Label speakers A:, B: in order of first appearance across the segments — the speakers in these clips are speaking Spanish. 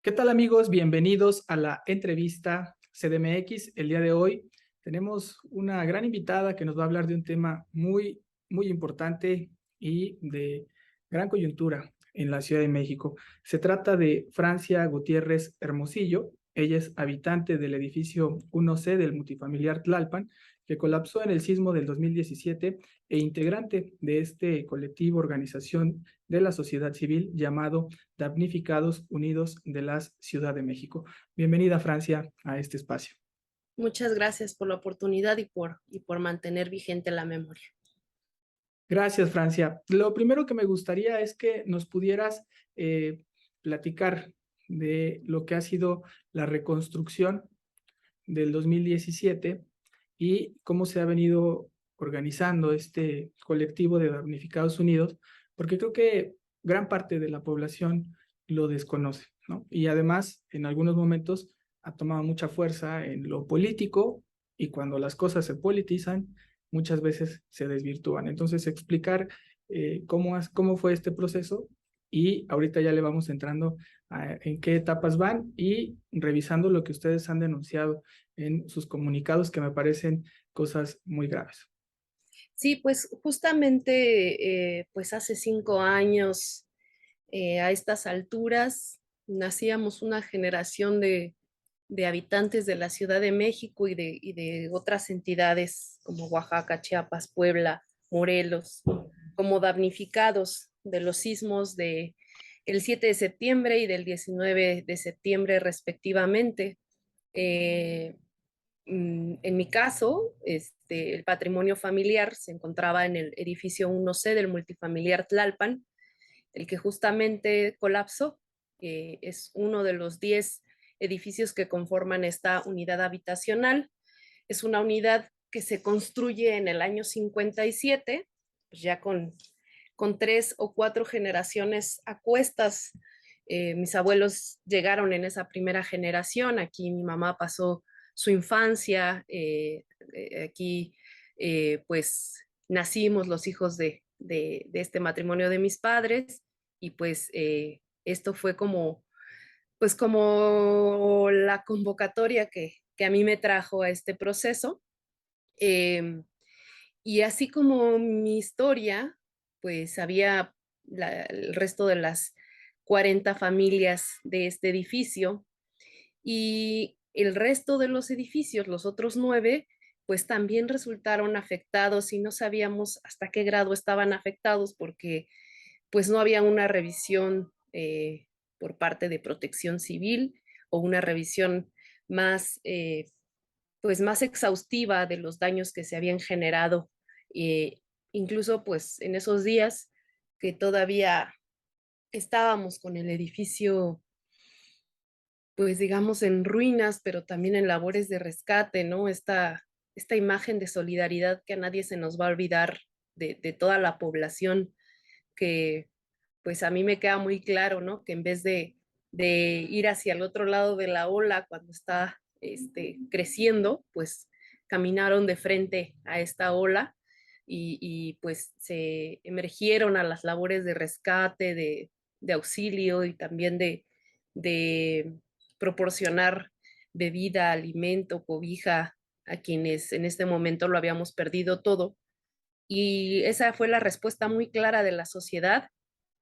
A: ¿Qué tal, amigos? Bienvenidos a la entrevista CDMX. El día de hoy tenemos una gran invitada que nos va a hablar de un tema muy importante y de gran coyuntura en la Ciudad de México. Se trata de Francia Gutiérrez Hermosillo. Ella es habitante del edificio 1C del multifamiliar Tlalpan, que colapsó en el sismo del 2017 e integrante de este colectivo organización de la sociedad civil llamado Damnificados Unidos de la Ciudad de México. Bienvenida, Francia, a este espacio.
B: Muchas gracias por la oportunidad y por mantener vigente la memoria.
A: Gracias, Francia. Lo primero que me gustaría es que nos pudieras platicar de lo que ha sido la reconstrucción del 2017 y cómo se ha venido organizando este colectivo de damnificados unidos, porque creo que gran parte de la población lo desconoce, ¿no? Y además, en algunos momentos ha tomado mucha fuerza en lo político y cuando las cosas se politizan, muchas veces se desvirtúan. Entonces, explicar cómo fue este proceso y ahorita ya le vamos entrando en qué etapas van y revisando lo que ustedes han denunciado en sus comunicados, que me parecen cosas muy graves.
B: Sí, pues justamente pues hace 5 años, a estas alturas, nacíamos una generación de habitantes de la Ciudad de México y de otras entidades como Oaxaca, Chiapas, Puebla, Morelos, como damnificados de los sismos de el 7 de septiembre y del 19 de septiembre respectivamente. Eh, en mi caso, el patrimonio familiar se encontraba en el edificio 1C del multifamiliar Tlalpan, el que justamente colapsó. Es uno de los 10 edificios que conforman esta unidad habitacional. Es una unidad que se construye en el año 57, pues ya con 3 o 4 generaciones a cuestas. Mis abuelos llegaron en esa primera generación, aquí mi mamá pasó su infancia, aquí pues nacimos los hijos de este matrimonio de mis padres y pues esto fue como, pues como la convocatoria que a mí me trajo a este proceso. Eh, y así como mi historia, pues había el resto de las 40 familias de este edificio y el resto de los edificios, los otros 9, pues también resultaron afectados y no sabíamos hasta qué grado estaban afectados porque pues no había una revisión por parte de Protección Civil o una revisión más, pues más exhaustiva de los daños que se habían generado. Eh, Incluso pues en esos días que todavía estábamos con el edificio, pues digamos en ruinas, pero también en labores de rescate, ¿no? Esta imagen de solidaridad que a nadie se nos va a olvidar de toda la población, que pues a mí me queda muy claro, ¿no? Que en vez de ir hacia el otro lado de la ola cuando está creciendo, pues caminaron de frente a esta ola y pues se emergieron a las labores de rescate, de auxilio y también de proporcionar bebida, alimento, cobija a quienes en este momento lo habíamos perdido todo. Y esa fue la respuesta muy clara de la sociedad,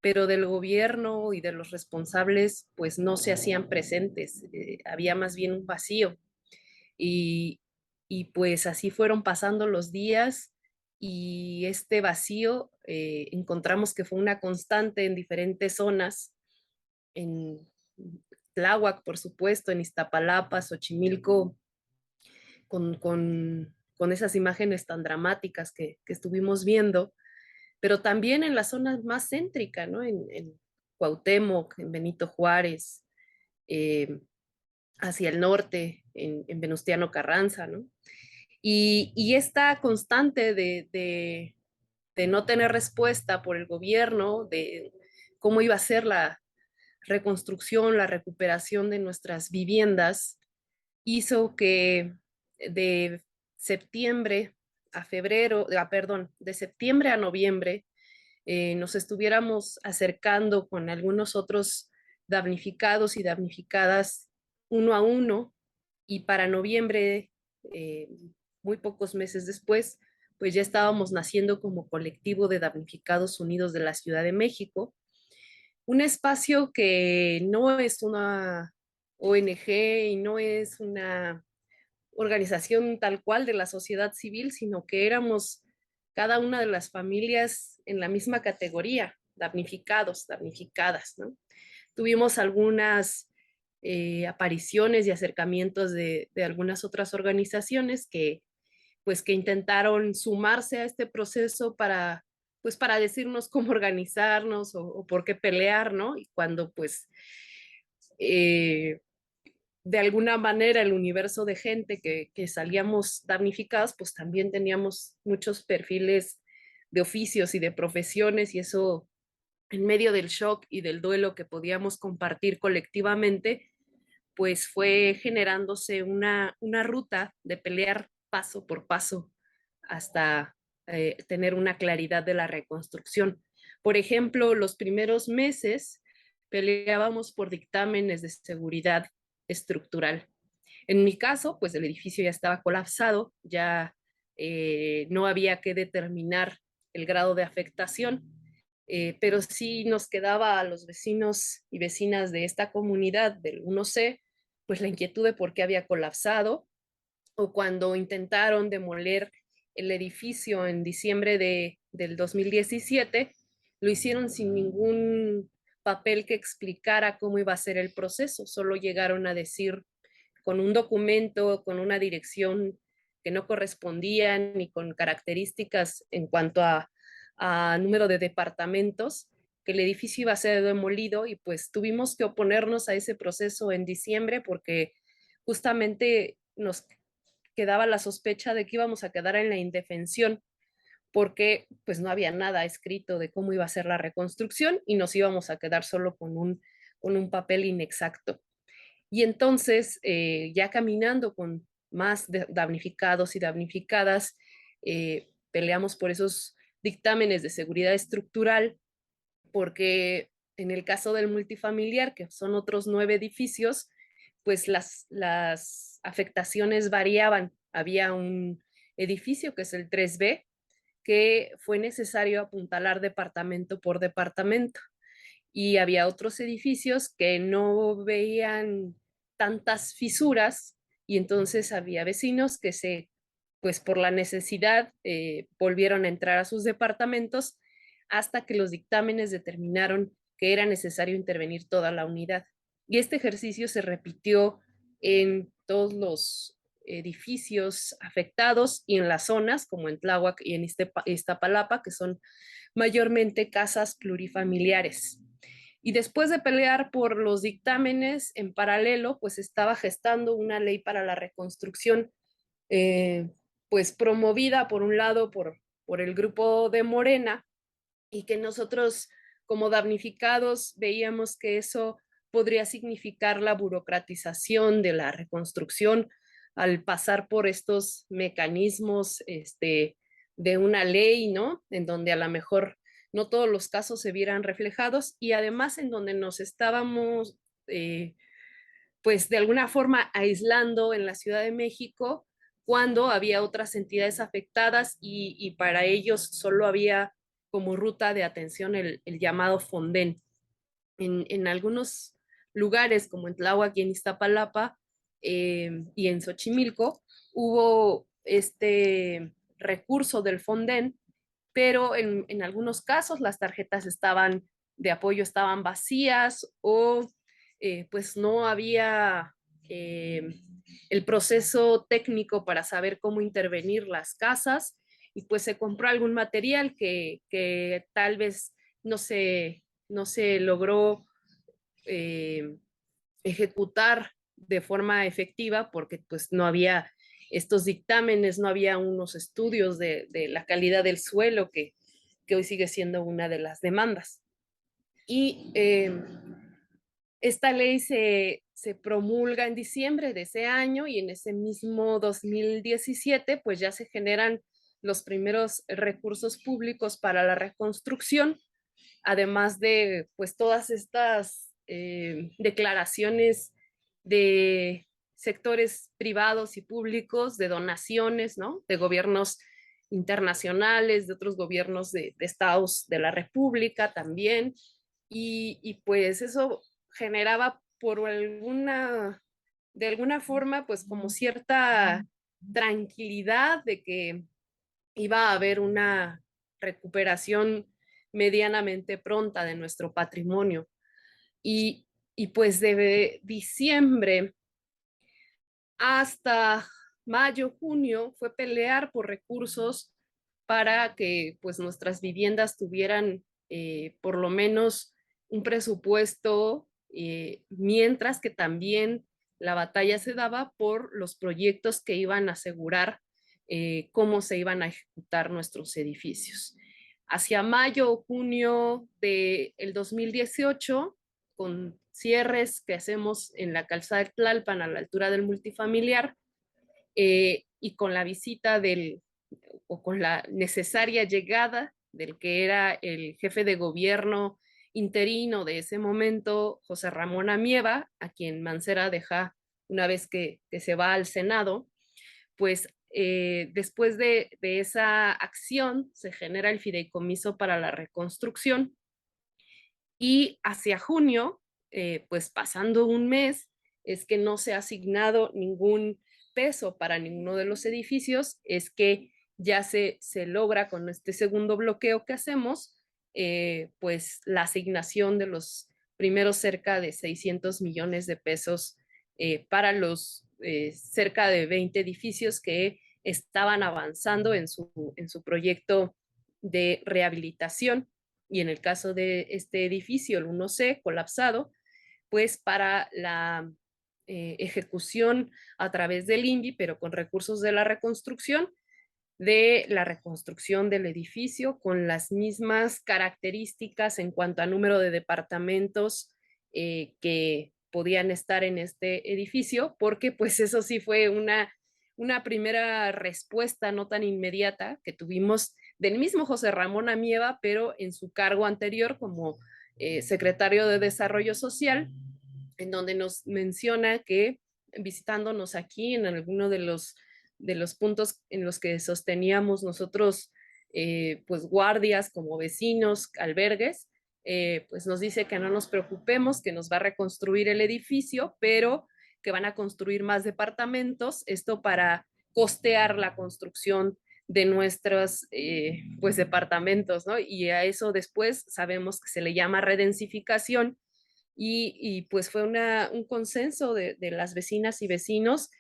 B: pero del gobierno y de los responsables, pues no se hacían presentes. Había más bien un vacío. Y, y pues así fueron pasando los días y este vacío encontramos que fue una constante en diferentes zonas, en Tláhuac, por supuesto, en Iztapalapa, Xochimilco, con esas imágenes tan dramáticas que estuvimos viendo, pero también en la zona más céntrica, ¿no? En Cuauhtémoc, en Benito Juárez, eh, hacia el norte, en Venustiano Carranza, ¿no? Y esta constante de no tener respuesta por el gobierno, de cómo iba a ser la reconstrucción, la recuperación de nuestras viviendas, hizo que de septiembre a febrero, perdón, de septiembre a noviembre, nos estuviéramos acercando con algunos otros damnificados y damnificadas uno a uno, y para noviembre, muy pocos meses después, pues ya estábamos naciendo como colectivo de damnificados unidos de la Ciudad de México, un espacio que no es una ONG y no es una organización tal cual de la sociedad civil, sino que éramos cada una de las familias en la misma categoría, damnificados, damnificadas, ¿no? Tuvimos algunas apariciones y acercamientos de algunas otras organizaciones que, pues, que intentaron sumarse a este proceso para, pues, para decirnos cómo organizarnos o por qué pelear, ¿no? Y cuando, pues, eh, de alguna manera el universo de gente que salíamos damnificados, pues también teníamos muchos perfiles de oficios y de profesiones, y eso, en medio del shock y del duelo que podíamos compartir colectivamente, pues fue generándose una ruta de pelear paso por paso hasta tener una claridad de la reconstrucción. Por ejemplo, los primeros meses peleábamos por dictámenes de seguridad estructural. En mi caso, pues el edificio ya estaba colapsado, ya no había que determinar el grado de afectación, pero sí nos quedaba a los vecinos y vecinas de esta comunidad del 1C, pues la inquietud de por qué había colapsado, o cuando intentaron demoler el edificio en diciembre del 2017, lo hicieron sin ningún papel que explicara cómo iba a ser el proceso, solo llegaron a decir con un documento, con una dirección que no correspondía ni con características en cuanto a número de departamentos, que el edificio iba a ser demolido, y pues tuvimos que oponernos a ese proceso en diciembre porque justamente nos quedaba la sospecha de que íbamos a quedar en la indefensión porque pues no había nada escrito de cómo iba a ser la reconstrucción y nos íbamos a quedar solo con un papel inexacto. Y entonces, ya caminando con más damnificados y damnificadas, peleamos por esos dictámenes de seguridad estructural, porque en el caso del multifamiliar, que son otros 9 edificios, pues las afectaciones variaban. Había un edificio, que es el 3B, que fue necesario apuntalar departamento por departamento, y había otros edificios que no veían tantas fisuras, y entonces había vecinos que pues por la necesidad, volvieron a entrar a sus departamentos hasta que los dictámenes determinaron que era necesario intervenir toda la unidad. Y este ejercicio se repitió en todos los edificios afectados y en las zonas como en Tláhuac y en Iztapalapa, que son mayormente casas plurifamiliares. Y después de pelear por los dictámenes, en paralelo, pues estaba gestando una ley para la reconstrucción, eh, pues promovida por un lado por el grupo de Morena, y que nosotros como damnificados veíamos que eso podría significar la burocratización de la reconstrucción al pasar por estos mecanismos de una ley, ¿no? En donde a lo mejor no todos los casos se vieran reflejados, y además en donde nos estábamos, pues de alguna forma aislando en la Ciudad de México cuando había otras entidades afectadas, y para ellos solo había como ruta de atención el llamado Fonden. En algunos lugares como en Tláhuac y en Iztapalapa, y en Xochimilco hubo este recurso del Fonden, pero en algunos casos las tarjetas de apoyo estaban vacías, o pues no había el proceso técnico para saber cómo intervenir las casas, y pues se compró algún material que tal vez no se logró eh, ejecutar de forma efectiva porque pues no había estos dictámenes, no había unos estudios de la calidad del suelo que hoy sigue siendo una de las demandas. Y esta ley se promulga en diciembre de ese año, y en ese mismo 2017 pues ya se generan los primeros recursos públicos para la reconstrucción, además de pues todas estas declaraciones de sectores privados y públicos, de donaciones, ¿no? De gobiernos internacionales, de otros gobiernos de estados de la República también, y pues eso generaba de alguna forma, pues como cierta tranquilidad de que iba a haber una recuperación medianamente pronta de nuestro patrimonio. Y, y pues de diciembre hasta mayo, junio, fue pelear por recursos para que pues nuestras viviendas tuvieran por lo menos un presupuesto, mientras que también la batalla se daba por los proyectos que iban a asegurar cómo se iban a ejecutar nuestros edificios. Hacia mayo o junio del 2018, con cierres que hacemos en la calzada de Tlalpan a la altura del multifamiliar, y con la visita o con la necesaria llegada del que era el jefe de gobierno interino de ese momento, José Ramón Amieva, a quien Mancera deja una vez que se va al Senado, pues después de esa acción se genera el fideicomiso para la reconstrucción, y hacia junio, pues pasando un mes, es que no se ha asignado ningún peso para ninguno de los edificios, es que ya se logra con este segundo bloqueo que hacemos, pues la asignación de los primeros cerca de 600 millones de pesos para los cerca de 20 edificios que estaban avanzando en su proyecto de rehabilitación. Y en el caso de este edificio, el 1C, colapsado, pues para la ejecución a través del INVI, pero con recursos de la reconstrucción del edificio, con las mismas características en cuanto a número de departamentos que podían estar en este edificio, porque pues eso sí fue una primera respuesta no tan inmediata que tuvimos del mismo José Ramón Amieva, pero en su cargo anterior como secretario de Desarrollo Social, en donde nos menciona que visitándonos aquí en alguno de los puntos en los que sosteníamos nosotros pues guardias como vecinos, albergues, pues nos dice que no nos preocupemos, que nos va a reconstruir el edificio, pero que van a construir más departamentos, esto para costear la construcción de nuestros pues departamentos, ¿no? Y a eso después sabemos que se le llama redensificación, y pues fue un consenso de las vecinas y vecinos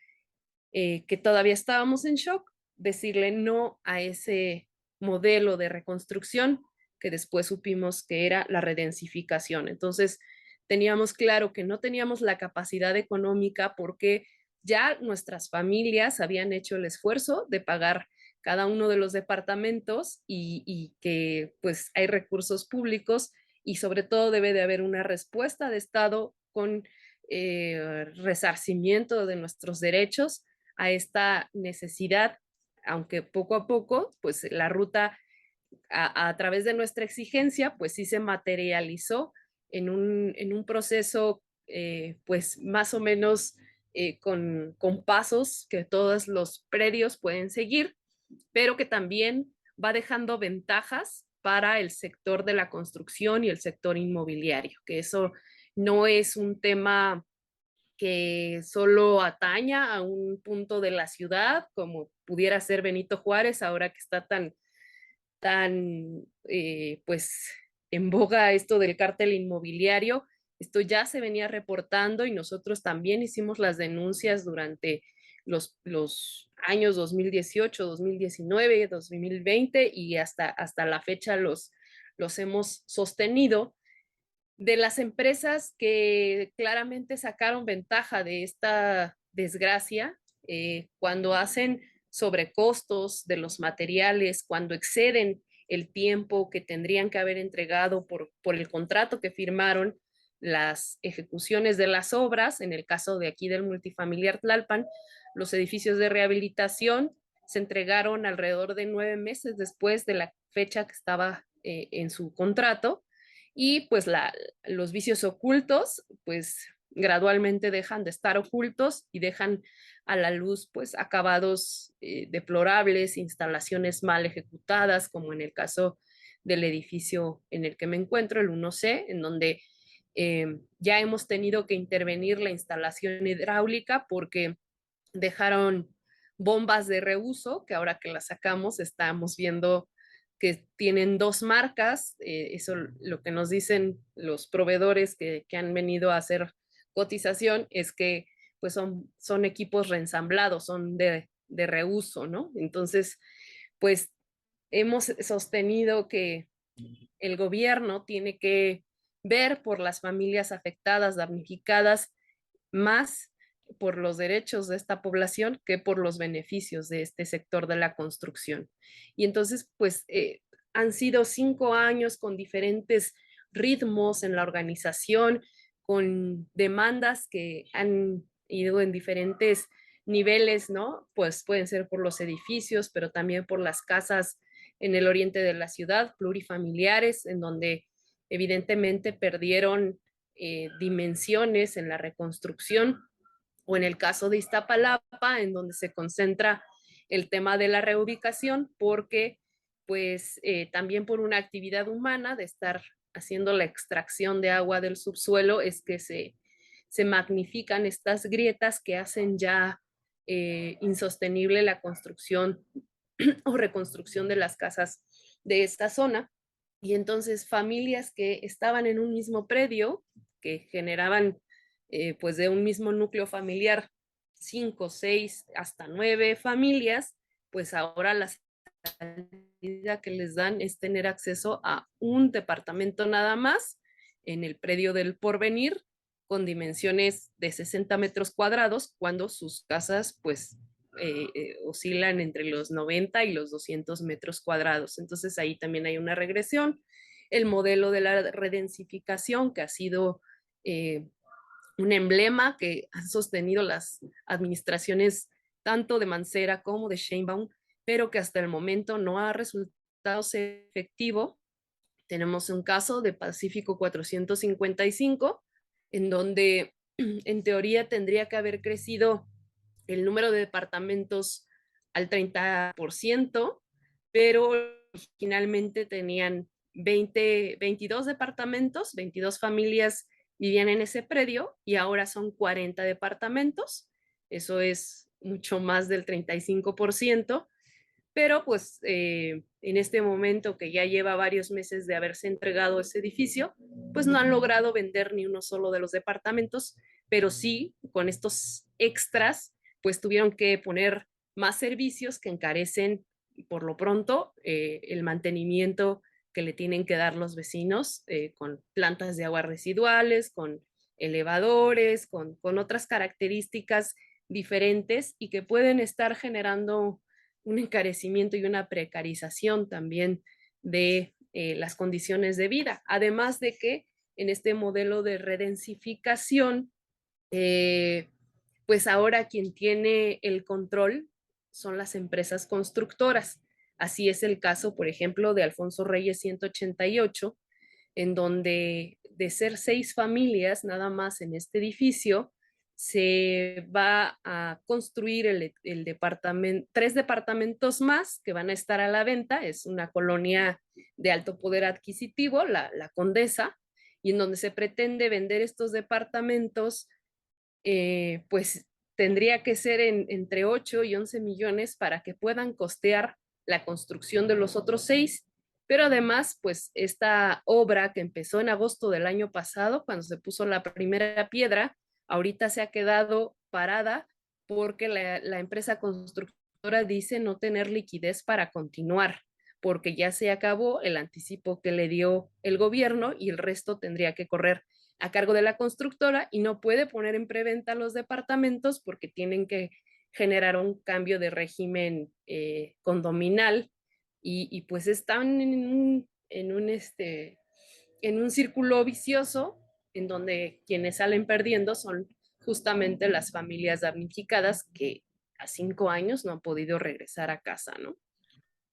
B: que todavía estábamos en shock, decirle no a ese modelo de reconstrucción que después supimos que era la redensificación. Entonces, teníamos claro que no teníamos la capacidad económica porque ya nuestras familias habían hecho el esfuerzo de pagar cada uno de los departamentos, y que pues hay recursos públicos y sobre todo debe de haber una respuesta de Estado con resarcimiento de nuestros derechos a esta necesidad, aunque poco a poco, pues la ruta a través de nuestra exigencia, pues sí se materializó en un proceso, pues más o menos con pasos que todos los predios pueden seguir, pero que también va dejando ventajas para el sector de la construcción y el sector inmobiliario, que eso no es un tema que solo ataña a un punto de la ciudad, como pudiera ser Benito Juárez, ahora que está pues en boga esto del cártel inmobiliario. Esto ya se venía reportando y nosotros también hicimos las denuncias durante los años 2018, 2019, 2020 y hasta la fecha los hemos sostenido, de las empresas que claramente sacaron ventaja de esta desgracia, cuando hacen sobrecostos de los materiales, cuando exceden el tiempo que tendrían que haber entregado por el contrato que firmaron, las ejecuciones de las obras, en el caso de aquí del multifamiliar Tlalpan, los edificios de rehabilitación se entregaron alrededor de 9 meses después de la fecha que estaba en su contrato, y pues los vicios ocultos pues gradualmente dejan de estar ocultos y dejan a la luz pues acabados deplorables, instalaciones mal ejecutadas, como en el caso del edificio en el que me encuentro, el 1C, en donde ya hemos tenido que intervenir la instalación hidráulica porque dejaron bombas de reuso, que ahora que las sacamos estamos viendo que tienen dos marcas, eso lo que nos dicen los proveedores que han venido a hacer cotización es que pues son equipos reensamblados, son de reuso, ¿no? Entonces, pues hemos sostenido que el gobierno tiene que ver por las familias afectadas, damnificadas, más por los derechos de esta población que por los beneficios de este sector de la construcción. Y entonces, pues, han sido 5 años con diferentes ritmos en la organización, con demandas que han ido en diferentes niveles, ¿no? Pues pueden ser por los edificios, pero también por las casas en el oriente de la ciudad, plurifamiliares, en donde evidentemente perdieron dimensiones en la reconstrucción, o en el caso de Iztapalapa, en donde se concentra el tema de la reubicación, porque pues también por una actividad humana de estar haciendo la extracción de agua del subsuelo es que se magnifican estas grietas que hacen ya insostenible la construcción o reconstrucción de las casas de esta zona. Y entonces familias que estaban en un mismo predio, que generaban pues de un mismo núcleo familiar 5, 6, hasta 9 familias, pues ahora la salida que les dan es tener acceso a un departamento nada más en el predio del Porvenir con dimensiones de 60 metros cuadrados cuando sus casas pues oscilan entre los 90 y los 200 metros cuadrados. Entonces ahí también hay una regresión. El modelo de la redensificación que ha sido un emblema que han sostenido las administraciones tanto de Mancera como de Sheinbaum, pero que hasta el momento no ha resultado ser efectivo. Tenemos un caso de Pacífico 455, en donde en teoría tendría que haber crecido el número de departamentos al 30%, pero originalmente tenían 22 departamentos, 22 familias vivían en ese predio y ahora son 40 departamentos. Eso es mucho más del 35%, pero pues en este momento que ya lleva varios meses de haberse entregado ese edificio, pues no han logrado vender ni uno solo de los departamentos, pero sí con estos extras, pues tuvieron que poner más servicios que encarecen por lo pronto el mantenimiento que le tienen que dar los vecinos con plantas de agua residuales, con elevadores, con otras características diferentes y que pueden estar generando un encarecimiento y una precarización también de las condiciones de vida. Además de que en este modelo de redensificación, pues ahora quien tiene el control son las empresas constructoras. Así es el caso, por ejemplo, de Alfonso Reyes 188, en donde de ser 6 familias nada más en este edificio, se va a construir el departamento, 3 departamentos más que van a estar a la venta. Es una colonia de alto poder adquisitivo, la Condesa, y en donde se pretende vender estos departamentos, pues tendría que ser entre 8 y 11 millones para que puedan costear la construcción de los otros 6. Pero además, pues esta obra que empezó en agosto del año pasado, cuando se puso la primera piedra, ahorita se ha quedado parada porque la empresa constructora dice no tener liquidez para continuar, porque ya se acabó el anticipo que le dio el gobierno y el resto tendría que correr a cargo de la constructora y no puede poner en preventa los departamentos porque tienen que generar un cambio de régimen condominal y pues están en un círculo vicioso en donde quienes salen perdiendo son justamente las familias damnificadas que a 5 años no han podido regresar a casa, ¿no?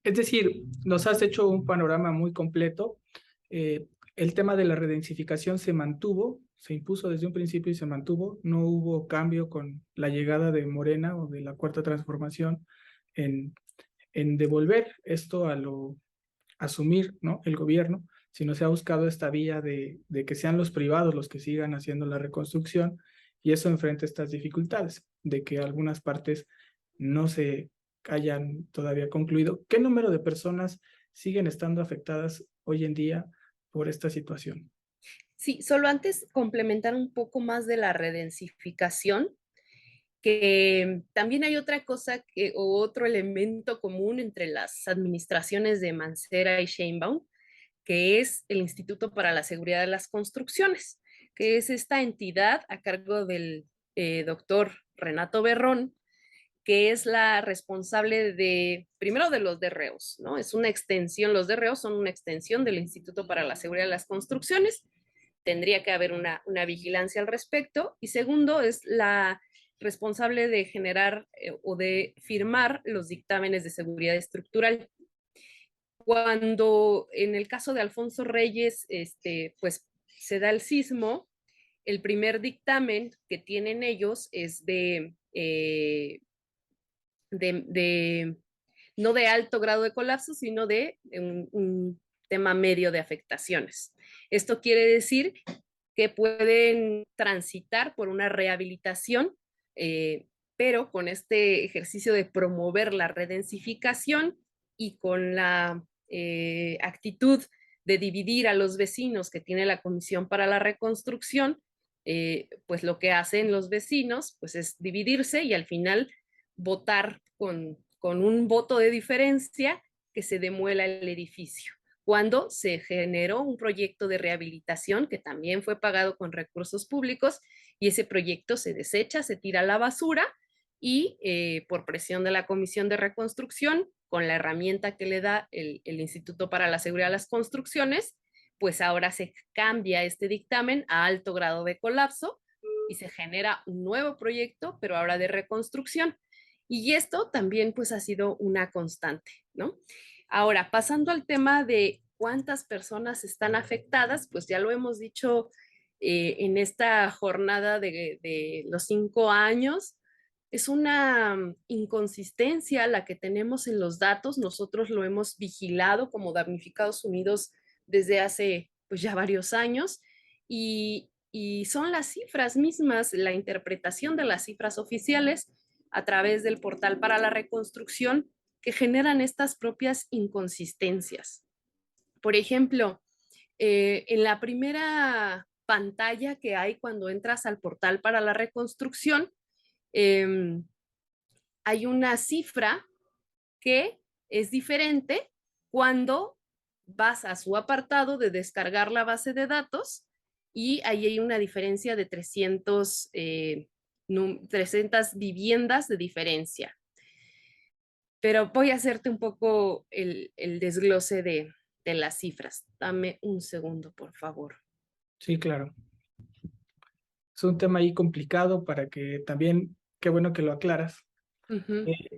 A: Es decir, nos has hecho un panorama muy completo. El tema de la redensificación se mantuvo, se impuso desde un principio y se mantuvo. No hubo cambio con la llegada de Morena o de la Cuarta Transformación en, en devolver esto a lo asumir, ¿no?, el gobierno, sino se ha buscado esta vía de que sean los privados los que sigan haciendo la reconstrucción, y eso enfrenta estas dificultades de que algunas partes no se hayan todavía concluido. ¿Qué número de personas siguen estando afectadas hoy en día por esta situación?
B: Sí, solo antes complementar un poco más de la redensificación, que también hay otra cosa o otro elemento común entre las administraciones de Mancera y Sheinbaum, que es el Instituto para la Seguridad de las Construcciones, que es esta entidad a cargo del doctor Renato Berrón, que es la responsable primero de los DREOs, ¿no? Es una extensión, los DREOs son una extensión del Instituto para la Seguridad de las Construcciones, tendría que haber una vigilancia al respecto, y segundo, es la responsable de generar o de firmar los dictámenes de seguridad estructural. Cuando en el caso de Alfonso Reyes, pues se da el sismo, el primer dictamen que tienen ellos es de no de alto grado de colapso, sino de un tema medio de afectaciones. Esto quiere decir que pueden transitar por una rehabilitación, pero con este ejercicio de promover la redensificación y con la actitud de dividir a los vecinos que tiene la Comisión para la Reconstrucción, pues lo que hacen los vecinos pues es dividirse y al final votar con un voto de diferencia que se demuela el edificio, cuando se generó un proyecto de rehabilitación que también fue pagado con recursos públicos, y ese proyecto se desecha, se tira a la basura, y por presión de la Comisión de Reconstrucción, con la herramienta que le da el Instituto para la Seguridad de las Construcciones, pues ahora se cambia este dictamen a alto grado de colapso y se genera un nuevo proyecto, pero ahora de reconstrucción. Y esto también pues ha sido una constante, ¿no? Ahora, pasando al tema de cuántas personas están afectadas, pues ya lo hemos dicho en esta jornada de los 5 años, es una inconsistencia la que tenemos en los datos. Nosotros lo hemos vigilado como Damnificados Unidos desde hace pues ya varios años, y son las cifras mismas, la interpretación de las cifras oficiales a través del portal para la reconstrucción, que generan estas propias inconsistencias. Por ejemplo, en la primera pantalla que hay cuando entras al portal para la reconstrucción, hay una cifra que es diferente cuando vas a su apartado de descargar la base de datos, y ahí hay una diferencia de 300 viviendas de diferencia. Pero voy a hacerte un poco el desglose de las cifras. Dame un segundo, por favor.
A: Sí, claro. Es un tema ahí complicado para que también, qué bueno que lo aclaras,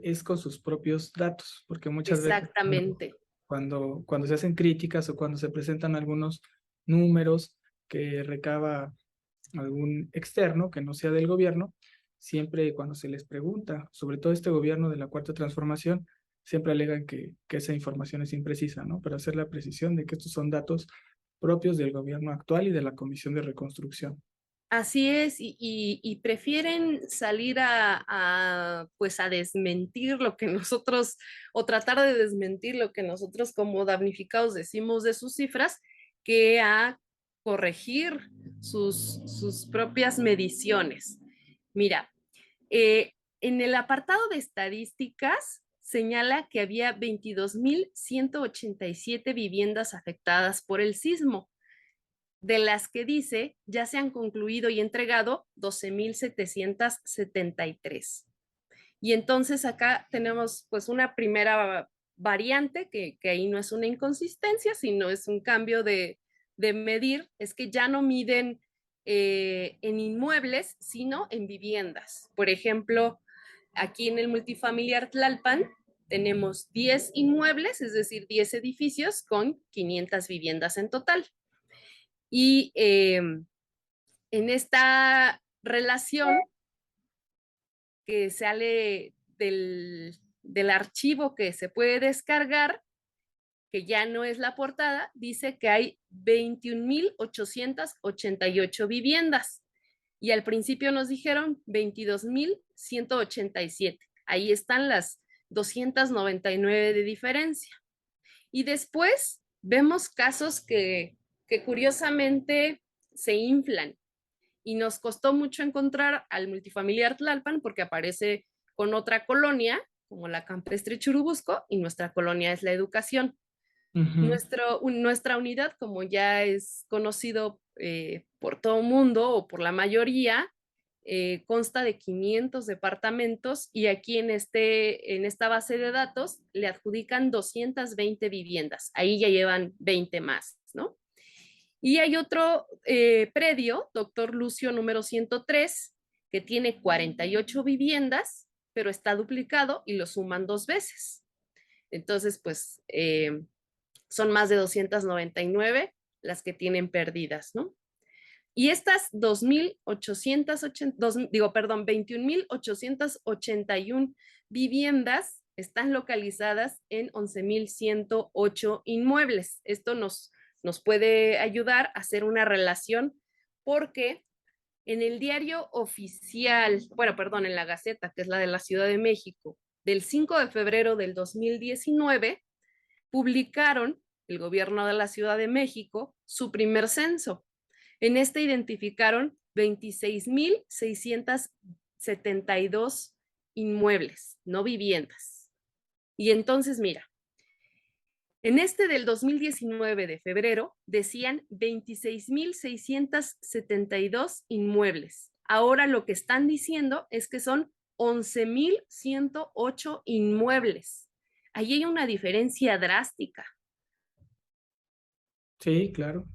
A: es con sus propios datos, porque muchas veces
B: Exactamente.
A: cuando se hacen críticas o cuando se presentan algunos números que recaba algún externo que no sea del gobierno, siempre cuando se les pregunta, sobre todo este gobierno de la Cuarta Transformación, siempre alegan que esa información es imprecisa, ¿no? Para hacer la precisión de que estos son datos propios del gobierno actual y de la Comisión de Reconstrucción.
B: Así es, y prefieren salir pues a desmentir lo que nosotros, o tratar de desmentir lo que nosotros como damnificados decimos de sus cifras, que a corregir sus propias mediciones. Mira, en el apartado de estadísticas señala que había 22,187 viviendas afectadas por el sismo, de las que dice ya se han concluido y entregado 12,773. Y entonces acá tenemos pues una primera variante que ahí no es una inconsistencia, sino es un cambio de medir, es que ya no miden en inmuebles, sino en viviendas. Por ejemplo, aquí en el multifamiliar Tlalpan tenemos 10 inmuebles, es decir, 10 edificios con 500 viviendas en total. Y en esta relación que sale del archivo que se puede descargar, que ya no es la portada, dice que hay 21,888 viviendas. Y al principio nos dijeron 22,187. Ahí están las 299 de diferencia. Y después vemos casos que curiosamente se inflan. Y nos costó mucho encontrar al multifamiliar Tlalpan porque aparece con otra colonia, como la Campestre Churubusco, y nuestra colonia es la Educación. Nuestra unidad, como ya es conocido por todo el mundo o por la mayoría, consta de 500 departamentos y aquí en esta base de datos le adjudican 220 viviendas. Ahí ya llevan 20 más, ¿no? Y hay otro predio, Doctor Lucio número 103, que tiene 48 viviendas, pero está duplicado y lo suman 2 veces. Entonces, pues son más de 299 las que tienen perdidas, ¿no? Y estas 21,881 viviendas están localizadas en 11,108 inmuebles. Esto nos puede ayudar a hacer una relación porque en el diario oficial, bueno, perdón, en la Gaceta, que es la de la Ciudad de México, del 5 de febrero del 2019, publicaron el gobierno de la Ciudad de México su primer censo. En este identificaron 26,672 inmuebles, no viviendas. Y entonces, mira, en este del 2019 de febrero decían 26,672 inmuebles. Ahora lo que están diciendo es que son 11,108 inmuebles. Ahí hay una diferencia drástica.
A: Sí, claro.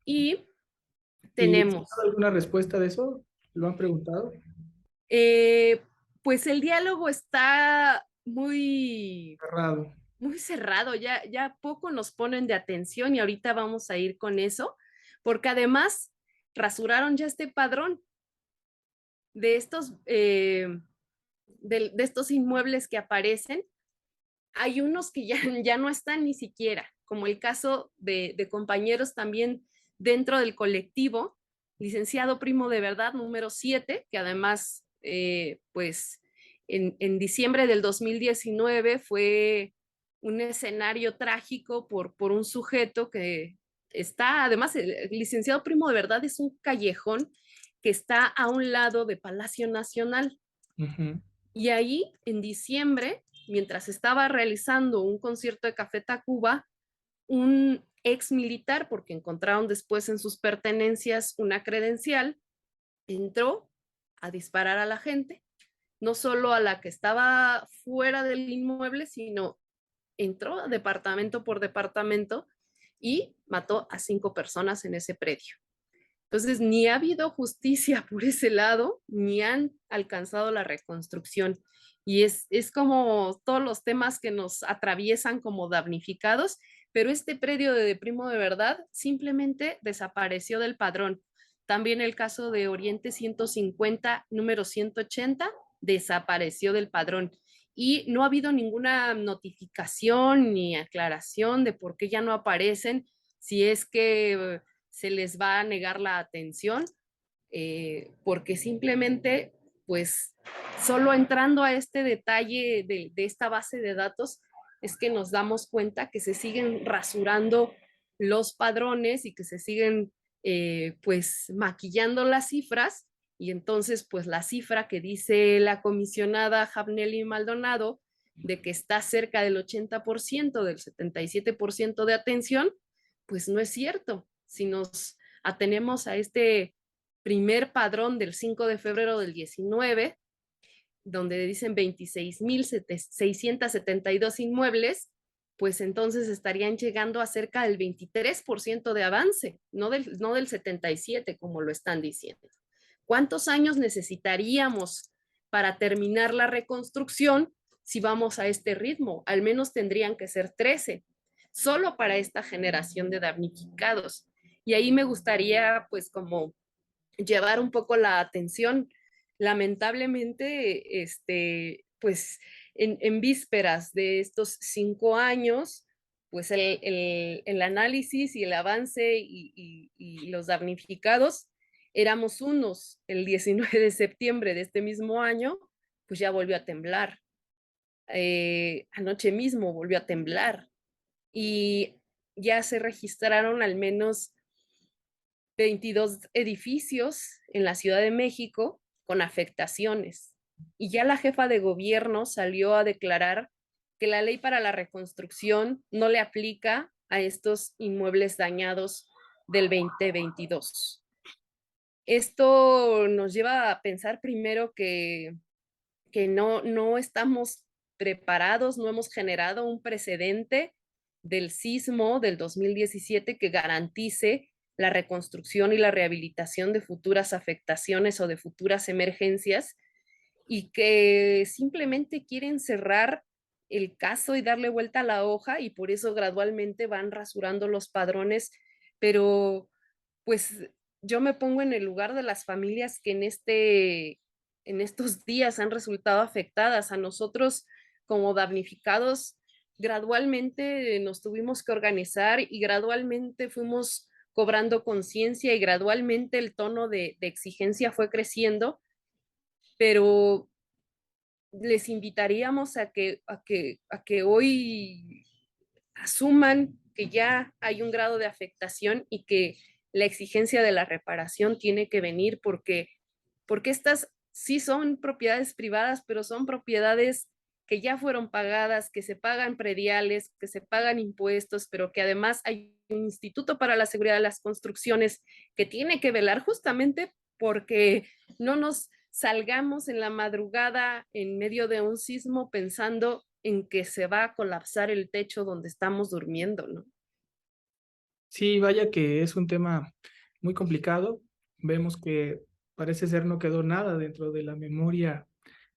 B: Y
A: ¿Y
B: tenemos,
A: alguna respuesta de eso? ¿Lo han preguntado?
B: pues el diálogo está
A: Cerrado.
B: muy cerrado, ya poco nos ponen de atención y ahorita vamos a ir con eso, porque además rasuraron ya este padrón de estos inmuebles que aparecen. Hay unos que ya no están ni siquiera, como el caso de compañeros también dentro del colectivo, licenciado Primo de Verdad número 7, que además, pues en diciembre del 2019 fue un escenario trágico por un sujeto que está, además, el licenciado Primo de Verdad es un callejón que está a un lado de Palacio Nacional. Y ahí, en diciembre, mientras estaba realizando un concierto de Café Tacuba, un ex militar, porque encontraron después en sus pertenencias una credencial, entró a disparar a la gente, no solo a la que estaba fuera del inmueble, sino entró departamento por departamento y mató a 5 personas en ese predio. Entonces, ni ha habido justicia por ese lado, ni han alcanzado la reconstrucción. Y es como todos los temas que nos atraviesan como damnificados, pero este predio de Primo de Verdad simplemente desapareció del padrón. También el caso de Oriente 150, número 180, desapareció del padrón. Y no ha habido ninguna notificación ni aclaración de por qué ya no aparecen, si es que se les va a negar la atención, porque simplemente, pues, solo entrando a este detalle de esta base de datos, es que nos damos cuenta que se siguen rasurando los padrones y que se siguen, pues, maquillando las cifras. Y entonces, pues, la cifra que dice la comisionada Javneli Maldonado, de que está cerca del 80%, del 77% de atención, pues no es cierto. Si nos atenemos a este primer padrón del 5 de febrero del 19, donde dicen 26,672 inmuebles, pues entonces estarían llegando a cerca del 23% de avance, no del 77% como lo están diciendo. ¿Cuántos años necesitaríamos para terminar la reconstrucción si vamos a este ritmo? Al menos tendrían que ser 13, solo para esta generación de damnificados. Y ahí me gustaría pues como llevar un poco la atención. Lamentablemente, pues en vísperas de estos 5 años, pues el análisis y el avance y los damnificados éramos unos. El 19 de septiembre de este mismo año, pues ya volvió a temblar. Anoche mismo volvió a temblar y ya se registraron al menos 22 edificios en la Ciudad de México con afectaciones. Y ya la jefa de gobierno salió a declarar que la ley para la reconstrucción no le aplica a estos inmuebles dañados del 2022. Esto nos lleva a pensar primero que no estamos preparados, no hemos generado un precedente del sismo del 2017 que garantice la reconstrucción y la rehabilitación de futuras afectaciones o de futuras emergencias, y que simplemente quieren cerrar el caso y darle vuelta a la hoja, y por eso gradualmente van rasurando los padrones. Pero pues yo me pongo en el lugar de las familias que en estos días han resultado afectadas. A nosotros como damnificados, gradualmente nos tuvimos que organizar y gradualmente fuimos cobrando conciencia y gradualmente el tono de exigencia fue creciendo, pero les invitaríamos a que hoy asuman que ya hay un grado de afectación y que la exigencia de la reparación tiene que venir porque estas sí son propiedades privadas, pero son propiedades que ya fueron pagadas, que se pagan prediales, que se pagan impuestos, pero que además hay un Instituto para la Seguridad de las Construcciones que tiene que velar justamente porque no nos salgamos en la madrugada en medio de un sismo pensando en que se va a colapsar el techo donde estamos durmiendo, ¿no?
A: Sí, vaya que es un tema muy complicado. Vemos que parece ser no quedó nada dentro de la memoria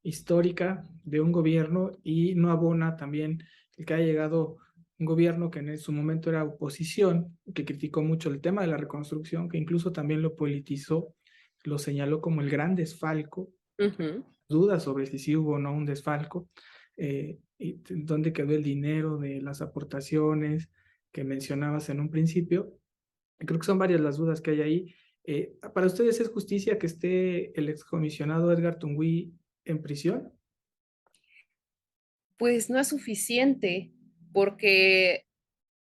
A: histórica de un gobierno y no abona también el que haya llegado un gobierno que en su momento era oposición, que criticó mucho el tema de la reconstrucción, que incluso también lo politizó, lo señaló como el gran desfalco,
B: Ujú.
A: dudas sobre si sí hubo o no un desfalco, y dónde quedó el dinero de las aportaciones que mencionabas en un principio. Creo que son varias las dudas que hay ahí. ¿Para ustedes es justicia que esté el excomisionado Edgar Tungui en prisión?
B: Pues no es suficiente porque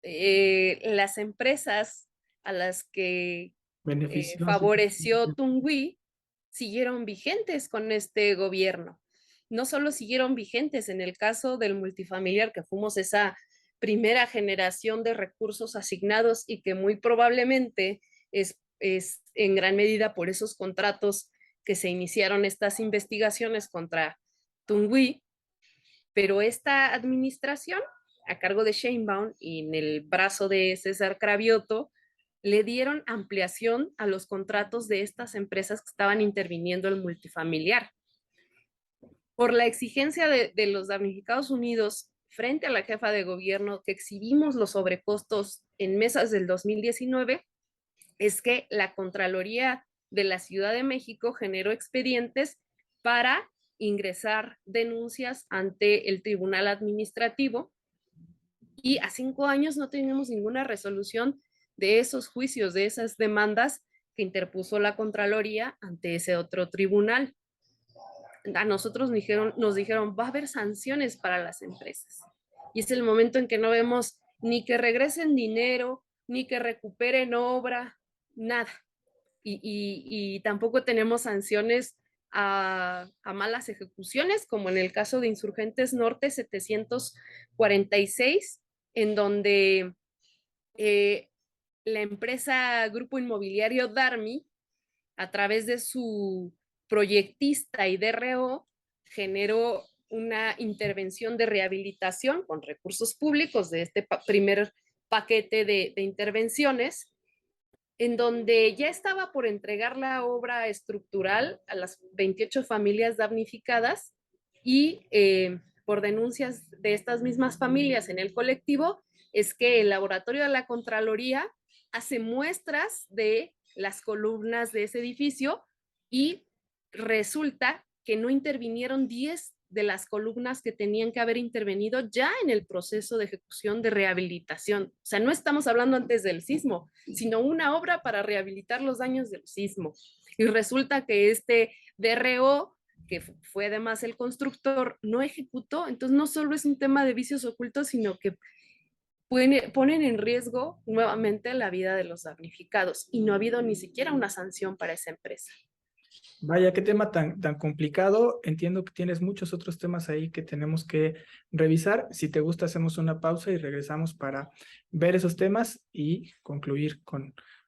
B: las empresas a las que
A: Beneficioso.
B: favoreció Tungui siguieron vigentes con este gobierno. No solo siguieron vigentes en el caso del multifamiliar, que fuimos esa primera generación de recursos asignados y que muy probablemente es en gran medida por esos contratos que se iniciaron estas investigaciones contra Tungui, pero esta administración, a cargo de Sheinbaum y en el brazo de César Cravioto, le dieron ampliación a los contratos de estas empresas que estaban interviniendo el multifamiliar. Por la exigencia de los damnificados unidos frente a la jefa de gobierno, que exhibimos los sobrecostos en mesas del 2019, es que la Contraloría de la Ciudad de México generó expedientes para ingresar denuncias ante el Tribunal Administrativo, y a 5 años no tenemos ninguna resolución de esos juicios, de esas demandas que interpuso la Contraloría ante ese otro tribunal. A nosotros nos dijeron, va a haber sanciones para las empresas. Y es el momento en que no vemos ni que regresen dinero, ni que recuperen obra, nada. Y tampoco tenemos sanciones a malas ejecuciones, como en el caso de Insurgentes Norte 746, en donde eh, la empresa Grupo Inmobiliario Darmi, a través de su proyectista y DRO, generó una intervención de rehabilitación con recursos públicos de este primer paquete de intervenciones, en donde ya estaba por entregar la obra estructural a las 28 familias damnificadas, y por denuncias de estas mismas familias en el colectivo es que el laboratorio de la Contraloría hace muestras de las columnas de ese edificio y resulta que no intervinieron 10 de las columnas que tenían que haber intervenido ya en el proceso de ejecución de rehabilitación. O sea, no estamos hablando antes del sismo, sino una obra para rehabilitar los daños del sismo. Y resulta que este DRO, que fue además el constructor, no ejecutó. Entonces, no solo es un tema de vicios ocultos, sino que ponen en riesgo nuevamente la vida de los damnificados y no ha habido ni siquiera una sanción para esa empresa.
A: Vaya, qué tema tan complicado. Entiendo que tienes muchos otros temas ahí que tenemos que revisar. Si te gusta, hacemos una pausa y regresamos para ver esos temas y concluir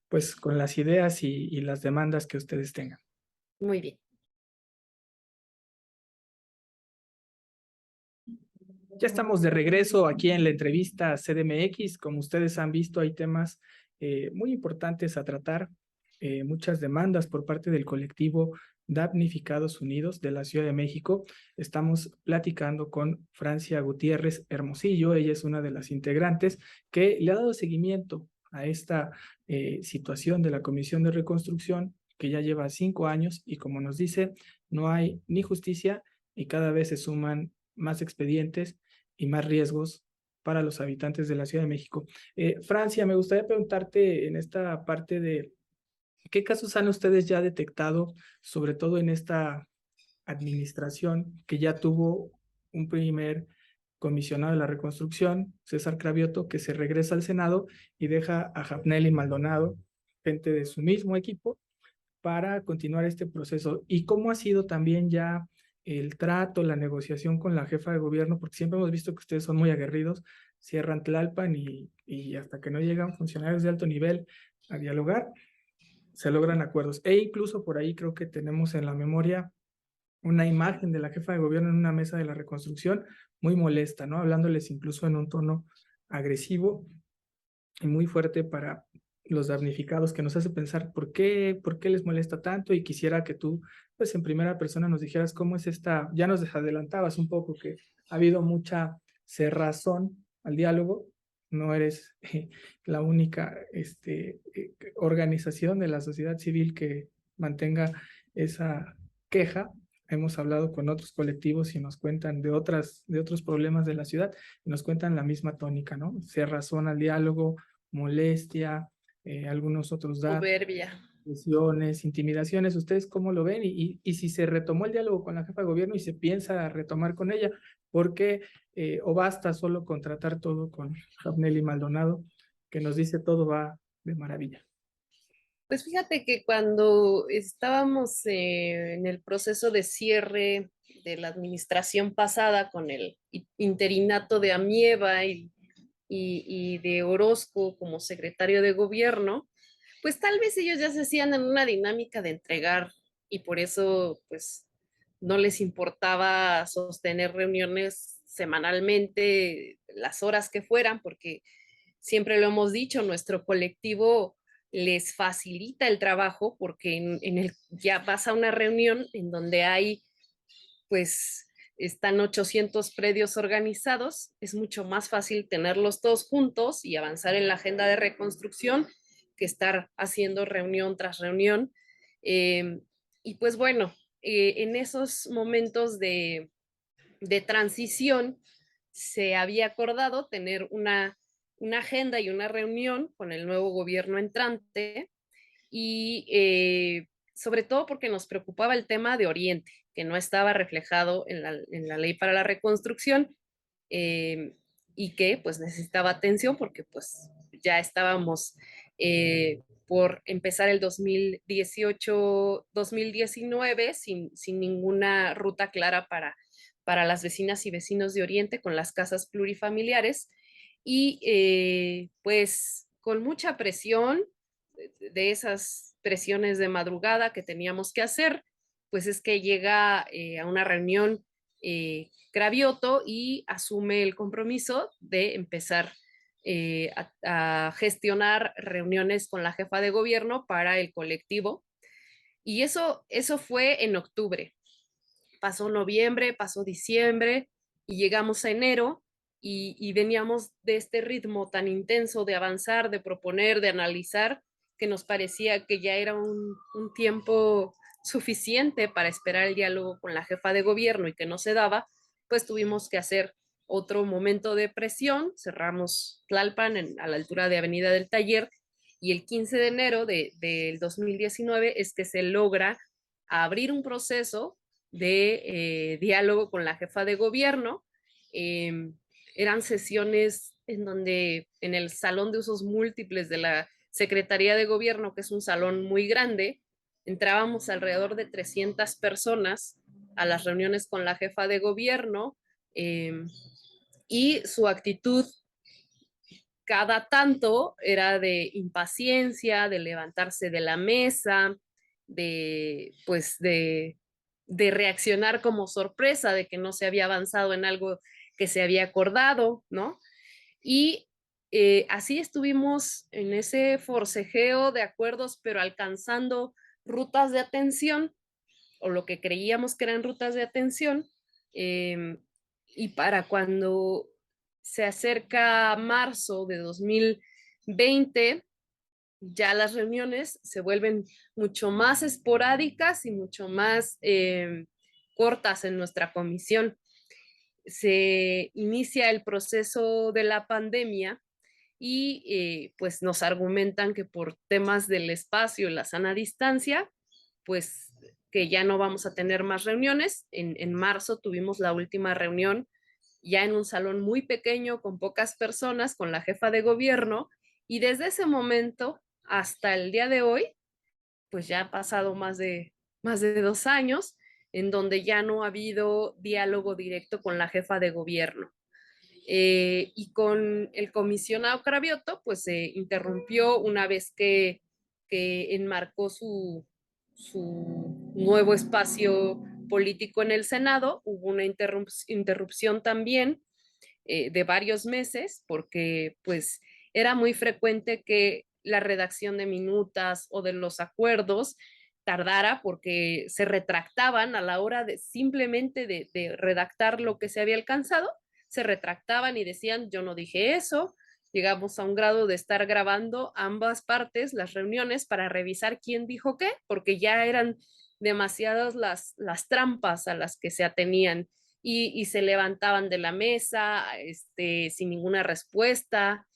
A: pues, con las ideas y las demandas que ustedes tengan.
B: Muy bien.
A: Ya estamos de regreso aquí en la entrevista CDMX. Como ustedes han visto, hay temas muy importantes a tratar, muchas demandas por parte del colectivo Damnificados Unidos de la Ciudad de México. Estamos platicando con Francia Gutiérrez Hermosillo. Ella es una de las integrantes que le ha dado seguimiento a esta situación de la Comisión de Reconstrucción, que ya lleva 5 años y, como nos dice, no hay ni justicia y cada vez se suman más expedientes y más riesgos para los habitantes de la Ciudad de México. Francia, me gustaría preguntarte en esta parte de qué casos han ustedes ya detectado, sobre todo en esta administración que ya tuvo un primer comisionado de la reconstrucción, César Cravioto, que se regresa al Senado y deja a Jafnel y Maldonado, gente de su mismo equipo, para continuar este proceso. ¿Y cómo ha sido también ya el trato, la negociación con la jefa de gobierno? Porque siempre hemos visto que ustedes son muy aguerridos, cierran Tlalpan y hasta que no llegan funcionarios de alto nivel a dialogar, se logran acuerdos. E incluso por ahí creo que tenemos en la memoria una imagen de la jefa de gobierno en una mesa de la reconstrucción muy molesta, ¿no? Hablándoles incluso en un tono agresivo y muy fuerte para los damnificados, que nos hace pensar por qué les molesta tanto, y quisiera que tú, pues en primera persona nos dijeras cómo es esta, ya nos adelantabas un poco que ha habido mucha cerrazón al diálogo, no eres la única organización de la sociedad civil que mantenga esa queja. Hemos hablado con otros colectivos y nos cuentan de otros problemas de la ciudad y nos cuentan la misma tónica, ¿no? Cerrazón al diálogo, molestia, algunos otros datos,
B: Soberbia.
A: presiones, intimidaciones. ¿Ustedes cómo lo ven? Y si se retomó el diálogo con la jefa de gobierno y se piensa retomar con ella, ¿por qué o basta solo contratar todo con Jafnel y Maldonado, que nos dice todo va de maravilla?
B: Pues fíjate que cuando estábamos en el proceso de cierre de la administración pasada con el interinato de Amieva y de Orozco como secretario de gobierno, pues tal vez ellos ya se hacían en una dinámica de entregar y por eso pues no les importaba sostener reuniones semanalmente, las horas que fueran, porque siempre lo hemos dicho, nuestro colectivo les facilita el trabajo porque ya vas a una reunión en donde hay, pues, están 800 predios organizados, es mucho más fácil tenerlos todos juntos y avanzar en la agenda de reconstrucción que estar haciendo reunión tras reunión. Eh, y pues bueno, en esos momentos de transición se había acordado tener una agenda y una reunión con el nuevo gobierno entrante y sobre todo porque nos preocupaba el tema de Oriente, que no estaba reflejado en la ley para la reconstrucción eh, y que pues necesitaba atención porque pues ya estábamos por empezar el 2018-2019 sin ninguna ruta clara para las vecinas y vecinos de Oriente con las casas plurifamiliares y pues con mucha presión de esas presiones de madrugada que teníamos que hacer, pues es que llega a una reunión Cravioto y asume el compromiso de empezar a gestionar reuniones con la jefa de gobierno para el colectivo. Y eso fue en octubre. Pasó noviembre, pasó diciembre y llegamos a enero y veníamos de este ritmo tan intenso de avanzar, de proponer, de analizar, que nos parecía que ya era un tiempo suficiente para esperar el diálogo con la jefa de gobierno y que no se daba, pues tuvimos que hacer otro momento de presión, cerramos Tlalpan a la altura de Avenida del Taller y el 15 de enero del 2019 es que se logra abrir un proceso de diálogo con la jefa de gobierno. Eran sesiones en donde en el salón de usos múltiples de la Secretaría de Gobierno, que es un salón muy grande, entrábamos alrededor de 300 personas a las reuniones con la jefa de gobierno, y su actitud cada tanto era de impaciencia, de levantarse de la mesa, pues de reaccionar como sorpresa de que no se había avanzado en algo que se había acordado, ¿no? Y así estuvimos en ese forcejeo de acuerdos, pero alcanzando rutas de atención, o lo que creíamos que eran rutas de atención, eh, y para cuando se acerca marzo de 2020, ya las reuniones se vuelven mucho más esporádicas y mucho más cortas en nuestra comisión. Se inicia el proceso de la pandemia y pues nos argumentan que por temas del espacio y la sana distancia, pues que ya no vamos a tener más reuniones. En marzo tuvimos la última reunión ya en un salón muy pequeño con pocas personas con la jefa de gobierno y desde ese momento hasta el día de hoy, pues ya ha pasado más de 2 años en donde ya no ha habido diálogo directo con la jefa de gobierno. Y con el comisionado Cravioto, pues se interrumpió una vez que enmarcó su nuevo espacio político en el Senado. Hubo una interrupción también de varios meses porque pues era muy frecuente que la redacción de minutas o de los acuerdos tardara porque se retractaban a la hora de simplemente de redactar lo que se había alcanzado, se retractaban y decían, yo no dije eso. Llegamos a un grado de estar grabando ambas partes, las reuniones, para revisar quién dijo qué, porque ya eran demasiadas las trampas a las que se atenían y se levantaban de la mesa sin ninguna respuesta.